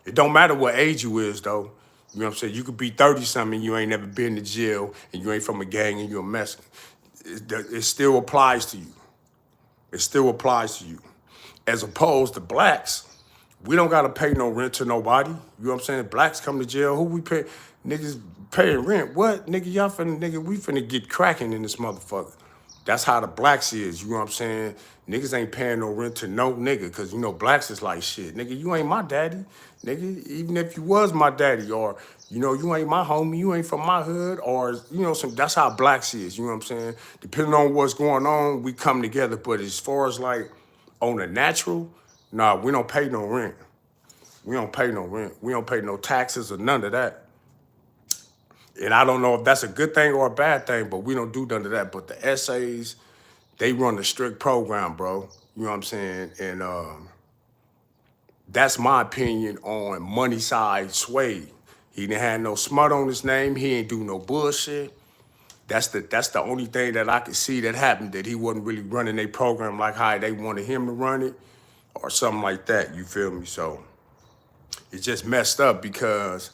It don't matter what age you is, though. You know what I'm saying? You could be 30-something, you ain't never been to jail, and you ain't from a gang, and you're a Mexican. It still applies to you. It still applies to you. As opposed to blacks, we don't gotta pay no rent to nobody. You know what I'm saying? Blacks come to jail. Who we pay? Niggas paying rent. What? Nigga, y'all finna, nigga, we finna get cracking in this motherfucker. That's how the blacks is. You know what I'm saying? Niggas ain't paying no rent to no nigga, because, you know, blacks is like, shit, nigga, you ain't my daddy. Nigga, even if you was my daddy, or, you know, you ain't my homie, you ain't from my hood, or, you know, that's how blacks is. You know what I'm saying? Depending on what's going on, we come together. But as far as like on the natural, nah, we don't pay no rent. We don't pay no rent. We don't pay no taxes or none of that. And I don't know if that's a good thing or a bad thing, but we don't do none of that. But the essays, they run a strict program, bro. You know what I'm saying? And that's my opinion on Money Side Suede. He didn't have no smut on his name. He ain't do no bullshit. That's the only thing that I could see that happened, that he wasn't really running a program like how they wanted him to run it or something like that. You feel me? So it's just messed up, because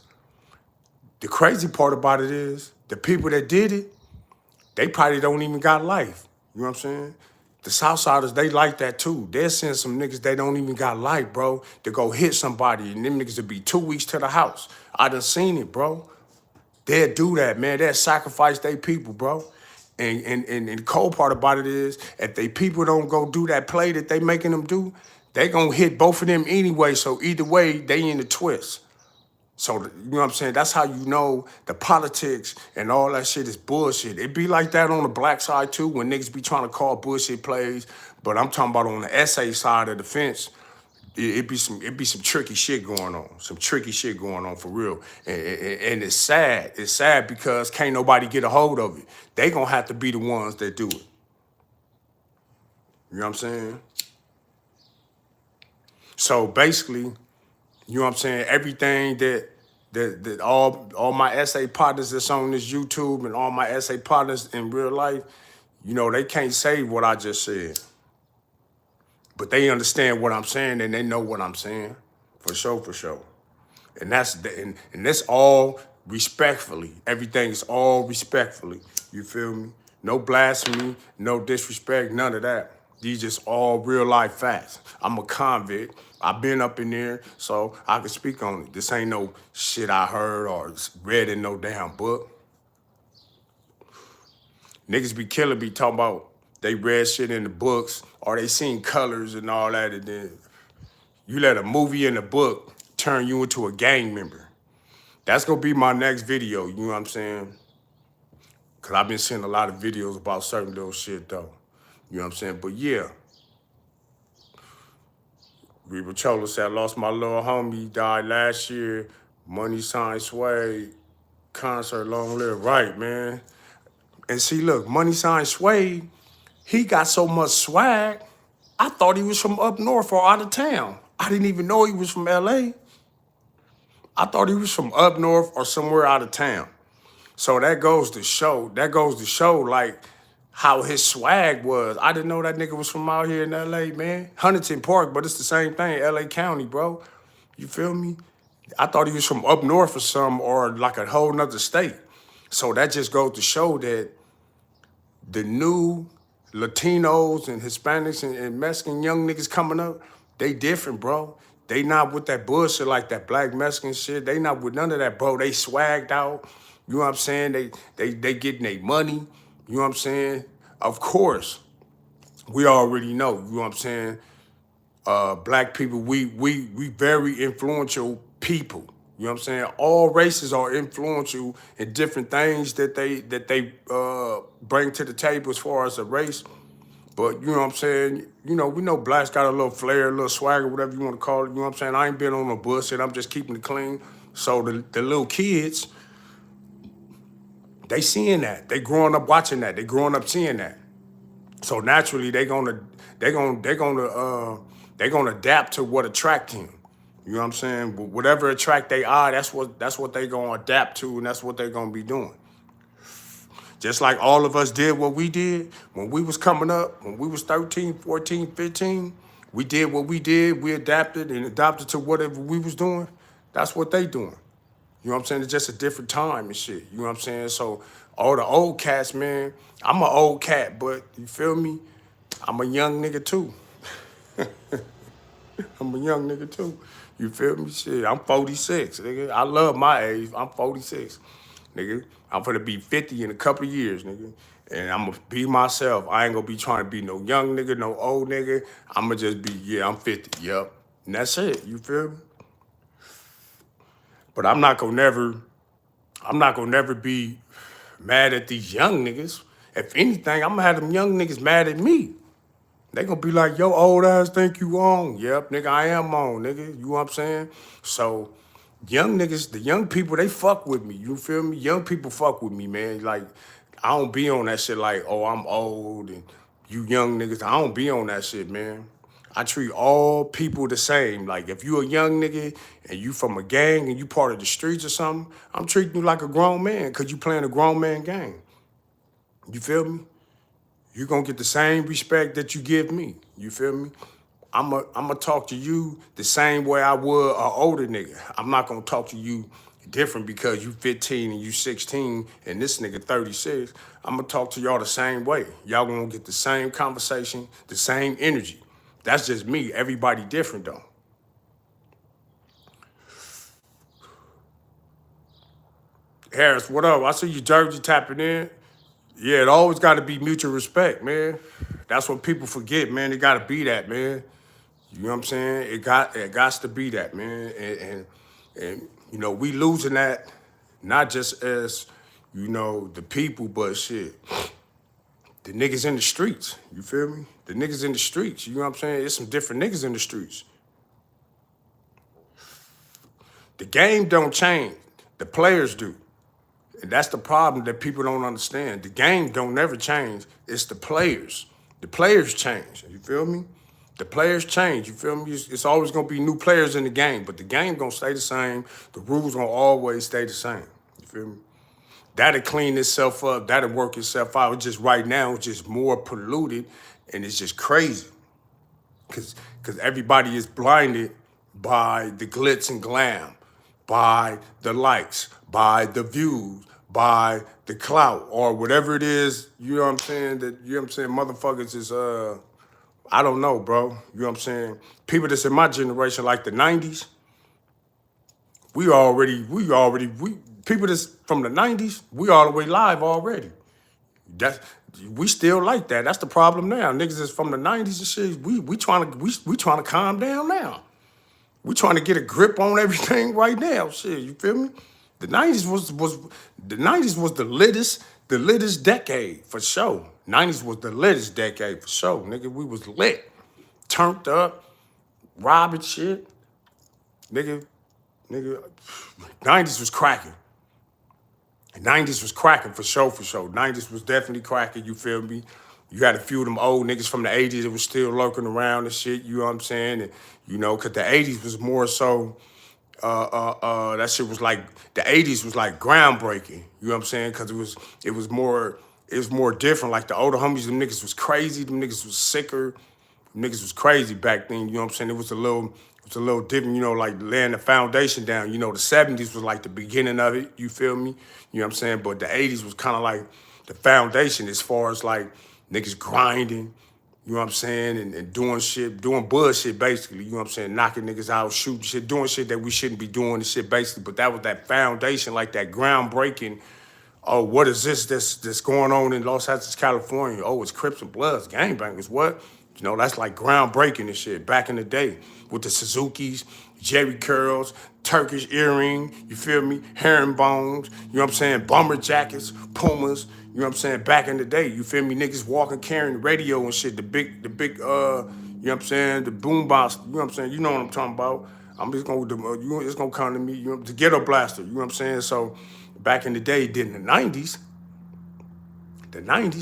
the crazy part about it is the people that did it, they probably don't even got life. You know what I'm saying? The Southsiders, they like that too. They'll send some niggas they don't even got life, bro, to go hit somebody, and them niggas will be 2 weeks to the house. I done seen it, bro. They'll do that, man. They'll sacrifice their people, bro. And the cold part about it is, if they people don't go do that play that they making them do, they gonna hit both of them anyway. So either way, they in the twist. So, you know what I'm saying? That's how you know the politics and all that shit is bullshit. It be like that on the black side too, when niggas be trying to call bullshit plays. But I'm talking about on the essay side of the fence, it be some tricky shit going on. Some tricky shit going on for real. And it's sad. It's sad because can't nobody get a hold of it. They gonna have to be the ones that do it. You know what I'm saying? So basically, you know what I'm saying, everything that all my essay partners that's on this YouTube and all my essay partners in real life, you know, they can't say what I just said. But they understand what I'm saying, and they know what I'm saying. For sure, for sure. And that's all respectfully. Everything is all respectfully. You feel me? No blasphemy, no disrespect, none of that. These just all real life facts. I'm a convict. I've been up in there, so I can speak on it. This ain't no shit I heard or read in no damn book. Niggas be killing me talking about they read shit in the books or they seen colors and all that, and then you let a movie in the book turn you into a gang member. That's gonna be my next video, you know what I'm saying? Cause I've been seeing a lot of videos about certain little shit though. You know what I'm saying? But yeah. Reba Chola said, I lost my little homie, he died last year. Money Sign Suede, concert, long live. Right, man. And see, look, Money Sign Suede, he got so much swag, I thought he was from up north or out of town. I didn't even know he was from LA. I thought he was from up north or somewhere out of town. So that goes to show, like, how his swag was. I didn't know that nigga was from out here in LA, man. Huntington Park, but it's the same thing, LA County, bro. You feel me? I thought he was from up north or something, or like a whole nother state. So that just goes to show that the new Latinos and Hispanics and Mexican young niggas coming up, they different, bro. They not with that bullshit like that black Mexican shit. They not with none of that, bro. They swagged out. You know what I'm saying? They getting their money. You know what I'm saying? Of course, we already know. You know what I'm saying? Black people, we very influential people. You know what I'm saying? All races are influential in different things that they bring to the table as far as a race. But you know what I'm saying? You know, we know blacks got a little flair, a little swagger, whatever you want to call it. You know what I'm saying? I ain't been on no bullshit. I'm just keeping it clean. So the little kids, they seeing that. They growing up watching that. They growing up seeing that. So naturally, they gonna adapt to what attract him. You know what I'm saying? Whatever attract they eye, that's what they gonna adapt to, and that's what they gonna be doing. Just like all of us did what we did when we was coming up, when we was 13, 14, 15, we did what we did. We adapted and adopted to whatever we was doing. That's what they doing. You know what I'm saying? It's just a different time and shit. You know what I'm saying? So all the old cats, man, I'm an old cat, but you feel me? I'm a young nigga too. I'm a young nigga too. You feel me? Shit, I'm 46, nigga. I love my age. I'm 46, nigga. I'm gonna be 50 in a couple of years, nigga. And I'm gonna be myself. I ain't gonna be trying to be no young nigga, no old nigga. I'm gonna just be, yeah, I'm 50, yep. And that's it, you feel me? But I'm not gonna never be mad at these young niggas. If anything, I'm gonna have them young niggas mad at me. They gonna be like, yo, old ass think you on. Yep, nigga, I am on, nigga. You know what I'm saying? So young niggas, the young people, they fuck with me. You feel me? Young people fuck with me, man. Like, I don't be on that shit like, oh, I'm old and you young niggas. I don't be on that shit, man. I treat all people the same. Like, if you a young nigga and you from a gang and you part of the streets or something, I'm treating you like a grown man because you playing a grown man game. You feel me? You're gonna get the same respect that you give me. You feel me? I'm talk to you the same way I would an older nigga. I'm not gonna talk to you different because you 15 and you 16 and this nigga 36. I'm gonna talk to y'all the same way. Y'all gonna get the same conversation, the same energy. That's just me. Everybody different though. Harris, what up? I see you Jersey tapping in. Yeah, it always got to be mutual respect, man. That's what people forget, man. It got to be that, man. You know what I'm saying? It got to be that, man. And you know, we losing that not just as, you know, the people, but shit, the niggas in the streets. You feel me? The niggas in the streets. You know what I'm saying? There's some different niggas in the streets. The game don't change. The players do. And that's the problem that people don't understand. The game don't never change. It's the players. The players change. You feel me? The players change. You feel me? It's always gonna be new players in the game, but the game gonna stay the same. The rules gonna always stay the same. You feel me? That'll clean itself up. That'll work itself out. It's just right now, it's just more polluted, and it's just crazy. Cause everybody is blinded by the glitz and glam, by the likes, by the views, by the clout, or whatever it is, you know what I'm saying, that you know what I'm saying, motherfuckers is I don't know, bro. You know what I'm saying? People that's in my generation, like the 90s, we people that's from the 90s, we all the way live already. That's we still like that. That's the problem now. Niggas is from the 90s and shit. We trying to calm down now. We trying to get a grip on everything right now. Shit, you feel me? The 90s was the littest decade for sure. 90s was the littest decade for sure. Nigga, we was lit. Turned up, robbing shit. Nigga, nigga, 90s was cracking. 90s was cracking for sure, for sure. 90s was definitely cracking, you feel me? You had a few of them old niggas from the 80s that was still lurking around and shit, you know what I'm saying? And, you know, because the 80s was more so, that shit was like, the 80s was like groundbreaking, you know what I'm saying? Because it was more different. Like the older homies, them niggas was crazy, them niggas was sicker, them niggas was crazy back then, you know what I'm saying? It was a little different, you know, like laying the foundation down. You know, the 70s was like the beginning of it, you feel me? You know what I'm saying? But the 80s was kind of like the foundation as far as like niggas grinding, you know what I'm saying, and doing shit, doing bullshit basically, you know what I'm saying, knocking niggas out, shooting shit, doing shit that we shouldn't be doing and shit basically. But that was that foundation, like that groundbreaking. Oh, what is this that's going on in Los Angeles, California? Oh, it's Crips and Bloods, gangbangers. What? You know, that's like groundbreaking and shit back in the day with the Suzukis, Jerry curls, Turkish earring, you feel me? Herringbones, you know what I'm saying? Bomber jackets, Pumas, you know what I'm saying? Back in the day, you feel me? Niggas walking carrying the radio and shit, the big, you know what I'm saying? The boombox, you know what I'm saying? You know what I'm talking about. I'm just gonna, it's gonna come to me, you know, the ghetto blaster, you know what I'm saying? So back in the day, then the 90s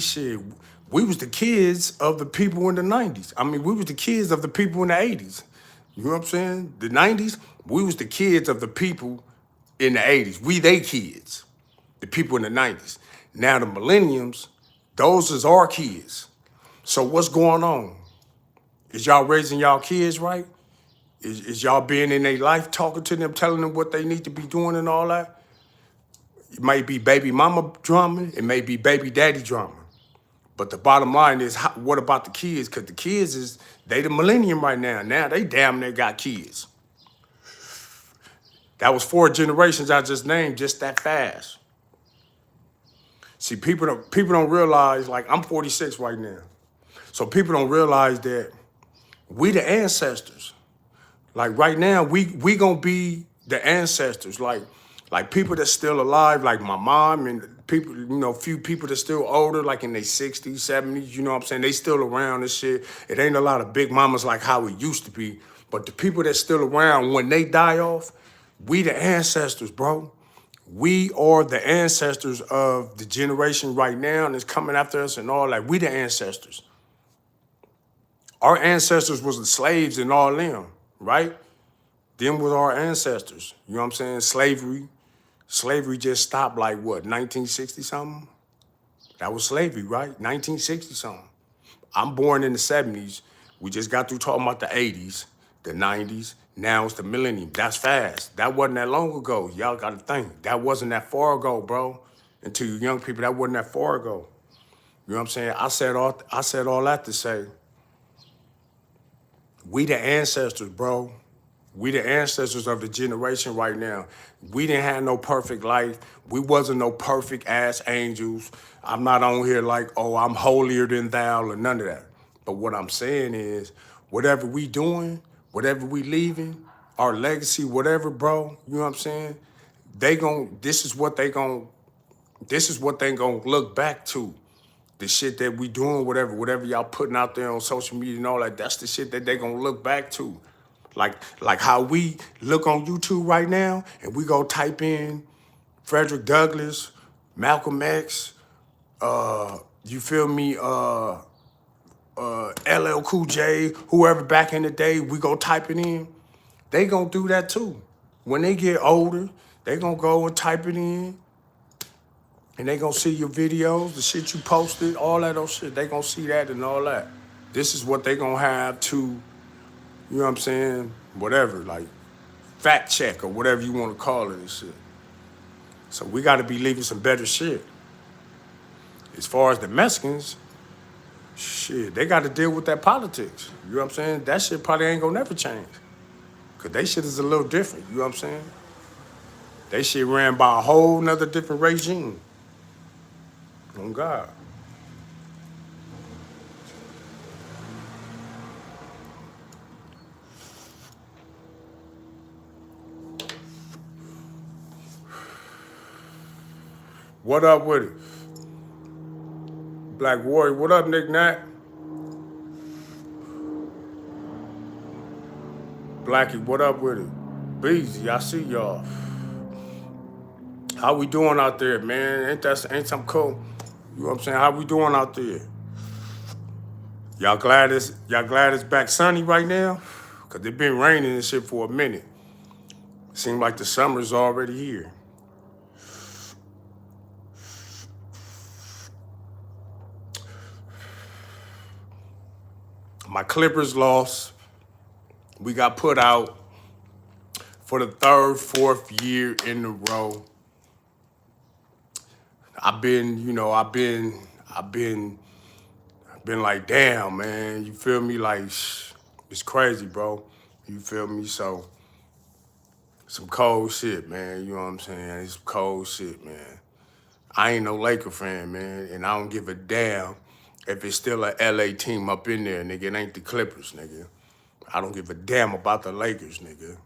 shit, we was the kids of the people in the 90s. I mean, we was the kids of the people in the 80s. You know what I'm saying? The 90s, we was the kids of the people in the 80s. We they kids, the people in the 90s. Now the millenniums, those is our kids. So what's going on? Is y'all raising y'all kids right? Is y'all being in their life, talking to them, telling them what they need to be doing and all that? It may be baby mama drama, it may be baby daddy drama. But the bottom line is, what about the kids? Because the kids they the millennium right now. Now they damn near got kids. That was 4 generations I just named just that fast. See, people don't realize, like I'm 46 right now. So people don't realize that we the ancestors. Like right now, we gonna be the ancestors. Like people that's still alive, like my mom and people, you know, few people that's still older, like in their 60s, 70s, you know what I'm saying? They still around and shit. It ain't a lot of big mamas like how it used to be. But the people that's still around, when they die off, we the ancestors, bro. We are the ancestors of the generation right now and it's coming after us and all that. We the ancestors. Our ancestors was the slaves and all them, right? Them was our ancestors. You know what I'm saying? Slavery just stopped like what, 1960 something? That was slavery, right? 1960 something. I'm born in the 70s. We just got through talking about the 80s, the 90s. Now it's the millennium. That's fast. That wasn't that long ago. Y'all got to think. That wasn't that far ago, bro. And to you young people, that wasn't that far ago. You know what I'm saying? I said all that to say, we the ancestors, bro. We the ancestors of the generation right now. We didn't have no perfect life. We wasn't no perfect ass angels. I'm not on here like, oh, I'm holier than thou or none of that. But what I'm saying is, whatever we doing, whatever we leaving, our legacy, whatever, bro, you know what I'm saying? This is what they gonna look back to. The shit that we doing, whatever y'all putting out there on social media and all that, that's the shit that they gonna look back to. Like how we look on YouTube right now and we go type in Frederick Douglass, Malcolm X, you feel me, LL Cool J, whoever back in the day, we go type it in. They gonna do that too. When they get older, they gonna go and type it in and they gonna see your videos, the shit you posted, all that old shit. They gonna see that and all that. This is what they gonna have to, you know what I'm saying? Whatever, like fact check or whatever you want to call it and shit. So we got to be leaving some better shit. As far as the Mexicans, shit, they got to deal with that politics. You know what I'm saying? That shit probably ain't gonna never change. Cause they shit is a little different, you know what I'm saying? They shit ran by a whole nother different regime. Oh God. What up with it? Black Warrior, what up, Nick Nat? Blackie, what up with it? Beezy, I see y'all. How we doing out there, man? Ain't something cool? You know what I'm saying? How we doing out there? Y'all glad it's back sunny right now? Cause it been raining and shit for a minute. Seems like the summer's already here. My Clippers lost. We got put out for the 3rd, 4th year in a row. I've been, you know, I've been like, damn, man, you feel me? Like, it's crazy, bro. You feel me? So, some cold shit, man. You know what I'm saying? It's some cold shit, man. I ain't no Laker fan, man, and I don't give a damn if it's still a LA team up in there, nigga. It ain't the Clippers, nigga. I don't give a damn about the Lakers, nigga.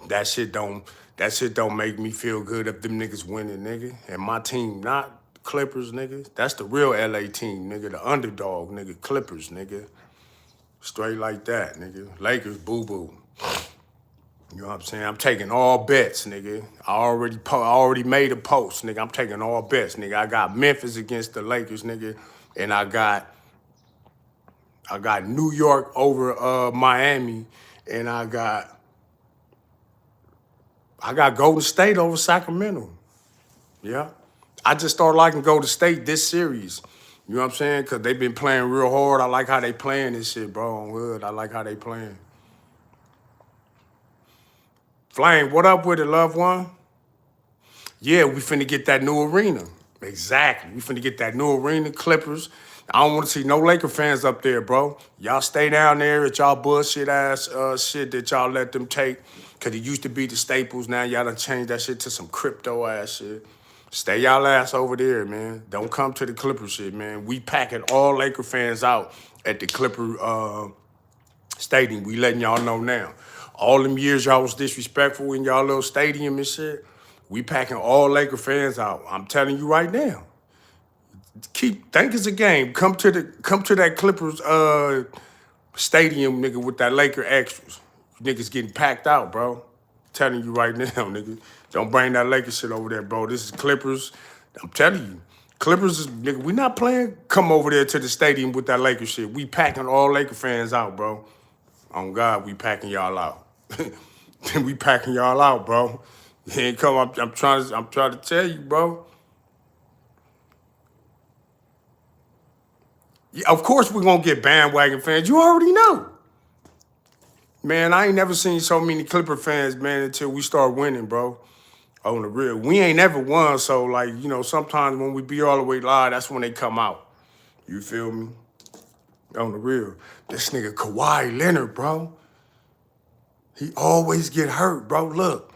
That shit don't make me feel good if them niggas winning, nigga. And my team not Clippers, nigga. That's the real LA team, nigga. The underdog, nigga. Clippers, nigga. Straight like that, nigga. Lakers, boo-boo. You know what I'm saying? I'm taking all bets, nigga. I already made a post, nigga. I'm taking all bets, nigga. I got Memphis against the Lakers, nigga. And I got New York over Miami. And I got Golden State over Sacramento. Yeah. I just started liking Golden State this series. You know what I'm saying? Because they've been playing real hard. I like how they playing this shit, bro. On Hood. I like how they playing. Flame, what up with it, loved one? Yeah, we finna get that new arena. Exactly. We finna get that new arena, Clippers. I don't want to see no Laker fans up there, bro. Y'all stay down there at y'all bullshit ass shit that y'all let them take. Cause it used to be the Staples. Now y'all done changed that shit to some crypto ass shit. Stay y'all ass over there, man. Don't come to the Clipper shit, man. We packing all Laker fans out at the Clipper stadium. We letting y'all know now. All them years y'all was disrespectful in y'all little stadium and shit. We packing all Laker fans out. I'm telling you right now. Think it's a game. Come to that Clippers stadium, nigga, with that Laker extras. Niggas getting packed out, bro. Telling you right now, nigga. Don't bring that Laker shit over there, bro. This is Clippers. I'm telling you. Clippers is, nigga, we not playing. Come over there to the stadium with that Laker shit. We packing all Laker fans out, bro. On God, we packing y'all out. We packing y'all out, bro. You ain't come. I'm trying to tell you, bro. Yeah, of course we're gonna get bandwagon fans. You already know. Man, I ain't never seen so many Clipper fans, man, until we start winning, bro. On the real. We ain't never won, so like, you know, sometimes when we be all the way live, that's when they come out. You feel me? On the real. This nigga Kawhi Leonard, bro. He always get hurt, bro. Look.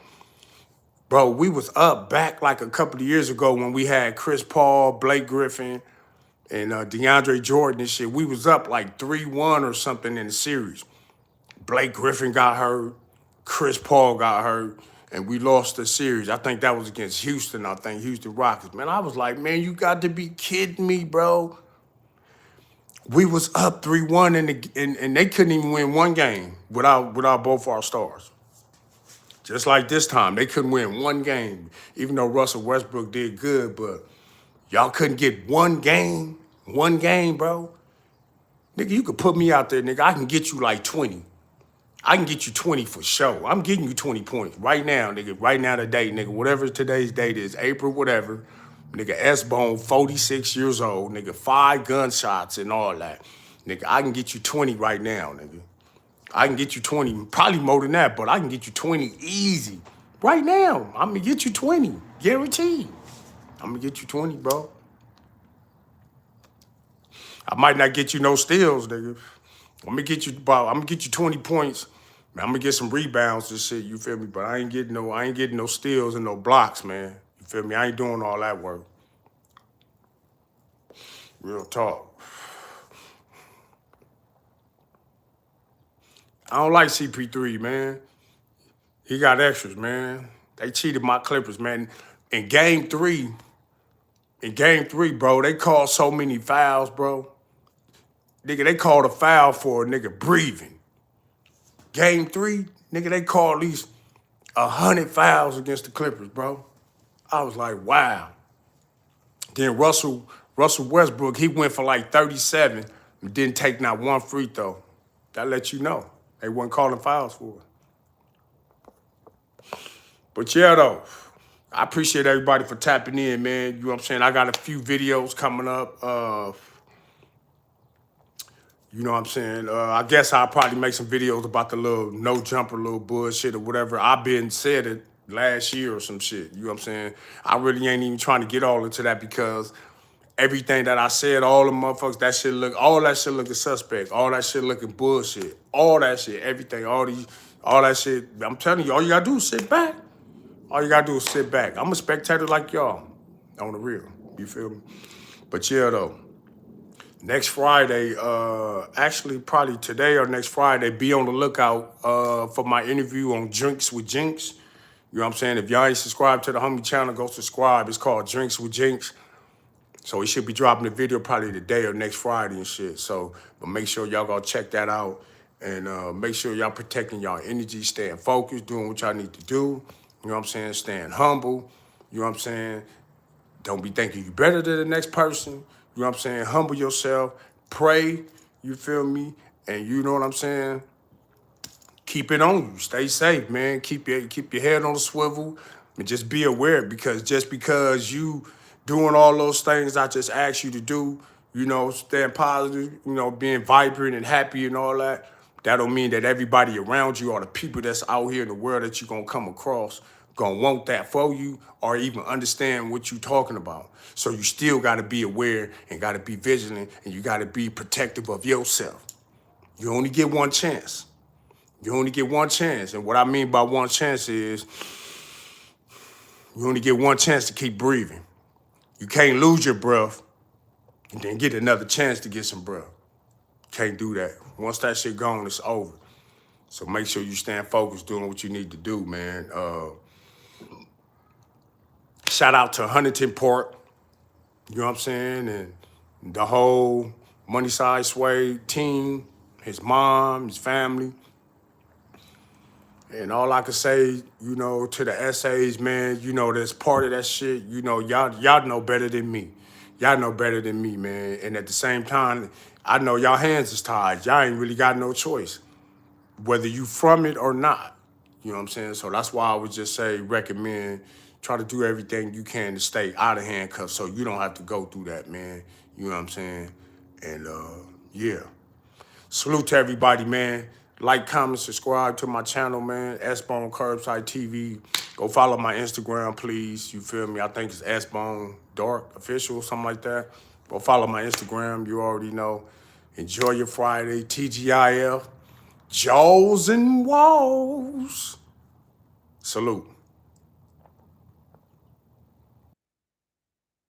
Bro, we was up back like a couple of years ago when we had Chris Paul, Blake Griffin, and DeAndre Jordan and shit. We was up like 3-1 or something in the series. Blake Griffin got hurt, Chris Paul got hurt, and we lost the series. I think that was against Houston, Houston Rockets. Man, I was like, man, you got to be kidding me, bro. We was up 3-1 and they couldn't even win one game without both our stars. Just like this time, they couldn't win one game, even though Russell Westbrook did good, but y'all couldn't get one game, bro. Nigga, you could put me out there, nigga. I can get you like 20. I can get you 20 for sure. I'm getting you 20 points right now, nigga. Right now today, nigga. Whatever today's date is, April, whatever. Nigga, S-Bone, 46 years old, nigga. 5 gunshots and all that. Nigga, I can get you 20 right now, nigga. I can get you 20, probably more than that, but I can get you 20 easy. Right now, I'm gonna get you 20, guaranteed. I'm gonna get you 20, bro. I might not get you no steals, nigga. I'm gonna get you 20 points. Man, I'm gonna get some rebounds and shit, you feel me? But I ain't getting no steals and no blocks, man. You feel me? I ain't doing all that work. Real talk. I don't like CP3, man. He got extras, man. They cheated my Clippers, man. In game three, bro, they called so many fouls, bro. Nigga, they called a foul for a nigga breathing. Game 3, nigga, they called at least 100 fouls against the Clippers, bro. I was like, wow. Then Russell Westbrook, he went for like 37 and didn't take not one free throw. That let you know. They wasn't calling fouls for it. But yeah, though, I appreciate everybody for tapping in, man. You know what I'm saying? I got a few videos coming up. You know what I'm saying? I guess I'll probably make some videos about the little no jumper, little bullshit or whatever. I've been said it last year or some shit. You know what I'm saying? I really ain't even trying to get all into that because everything that I said, all the motherfuckers, all that shit looking suspect. All that shit looking bullshit. All that shit, everything, all that shit. I'm telling you, all you gotta do is sit back. All you gotta do is sit back. I'm a spectator like y'all, on the real. You feel me? But yeah, though. Next Friday, actually probably today or next Friday, be on the lookout for my interview on Drinks with Jinx. You know what I'm saying? If y'all ain't subscribed to the homie channel, go subscribe. It's called Drinks with Jinx. So he should be dropping the video probably today or next Friday and shit. So, but make sure y'all go check that out. And make sure y'all protecting y'all energy, staying focused, doing what y'all need to do. You know what I'm saying? Staying humble. You know what I'm saying? Don't be thinking you better than the next person. You know what I'm saying? Humble yourself. Pray. You feel me? And you know what I'm saying? Keep it on you. Stay safe, man. Keep your head on the swivel. And just be aware just because you doing all those things I just asked you to do, you know, staying positive, you know, being vibrant and happy and all that, that don't mean that everybody around you or the people that's out here in the world that you're gonna come across gonna want that for you or even understand what you're talking about. So you still gotta be aware and gotta be vigilant and you gotta be protective of yourself. You only get one chance. You only get one chance. And what I mean by one chance is you only get one chance to keep breathing. You can't lose your breath and then get another chance to get some breath. Can't do that. Once that shit gone, it's over. So make sure you stand focused doing what you need to do, man. Shout out to Huntington Park, you know what I'm saying? And the whole Moneyside Suede team, his mom, his family. And all I can say, you know, to the essays, man, you know, that's part of that shit. You know, y'all know better than me. Y'all know better than me, man. And at the same time, I know y'all hands is tied. Y'all ain't really got no choice, whether you from it or not. You know what I'm saying? So that's why I would just say recommend try to do everything you can to stay out of handcuffs so you don't have to go through that, man. You know what I'm saying? And yeah. Salute to everybody, man. Like, comment, subscribe to my channel, man. S-Bone Curbside TV. Go follow my Instagram, please. You feel me? I think it's S-Bone Dark Official, something like that. Go follow my Instagram. You already know. Enjoy your Friday. TGIF. Jaws and Walls. Salute.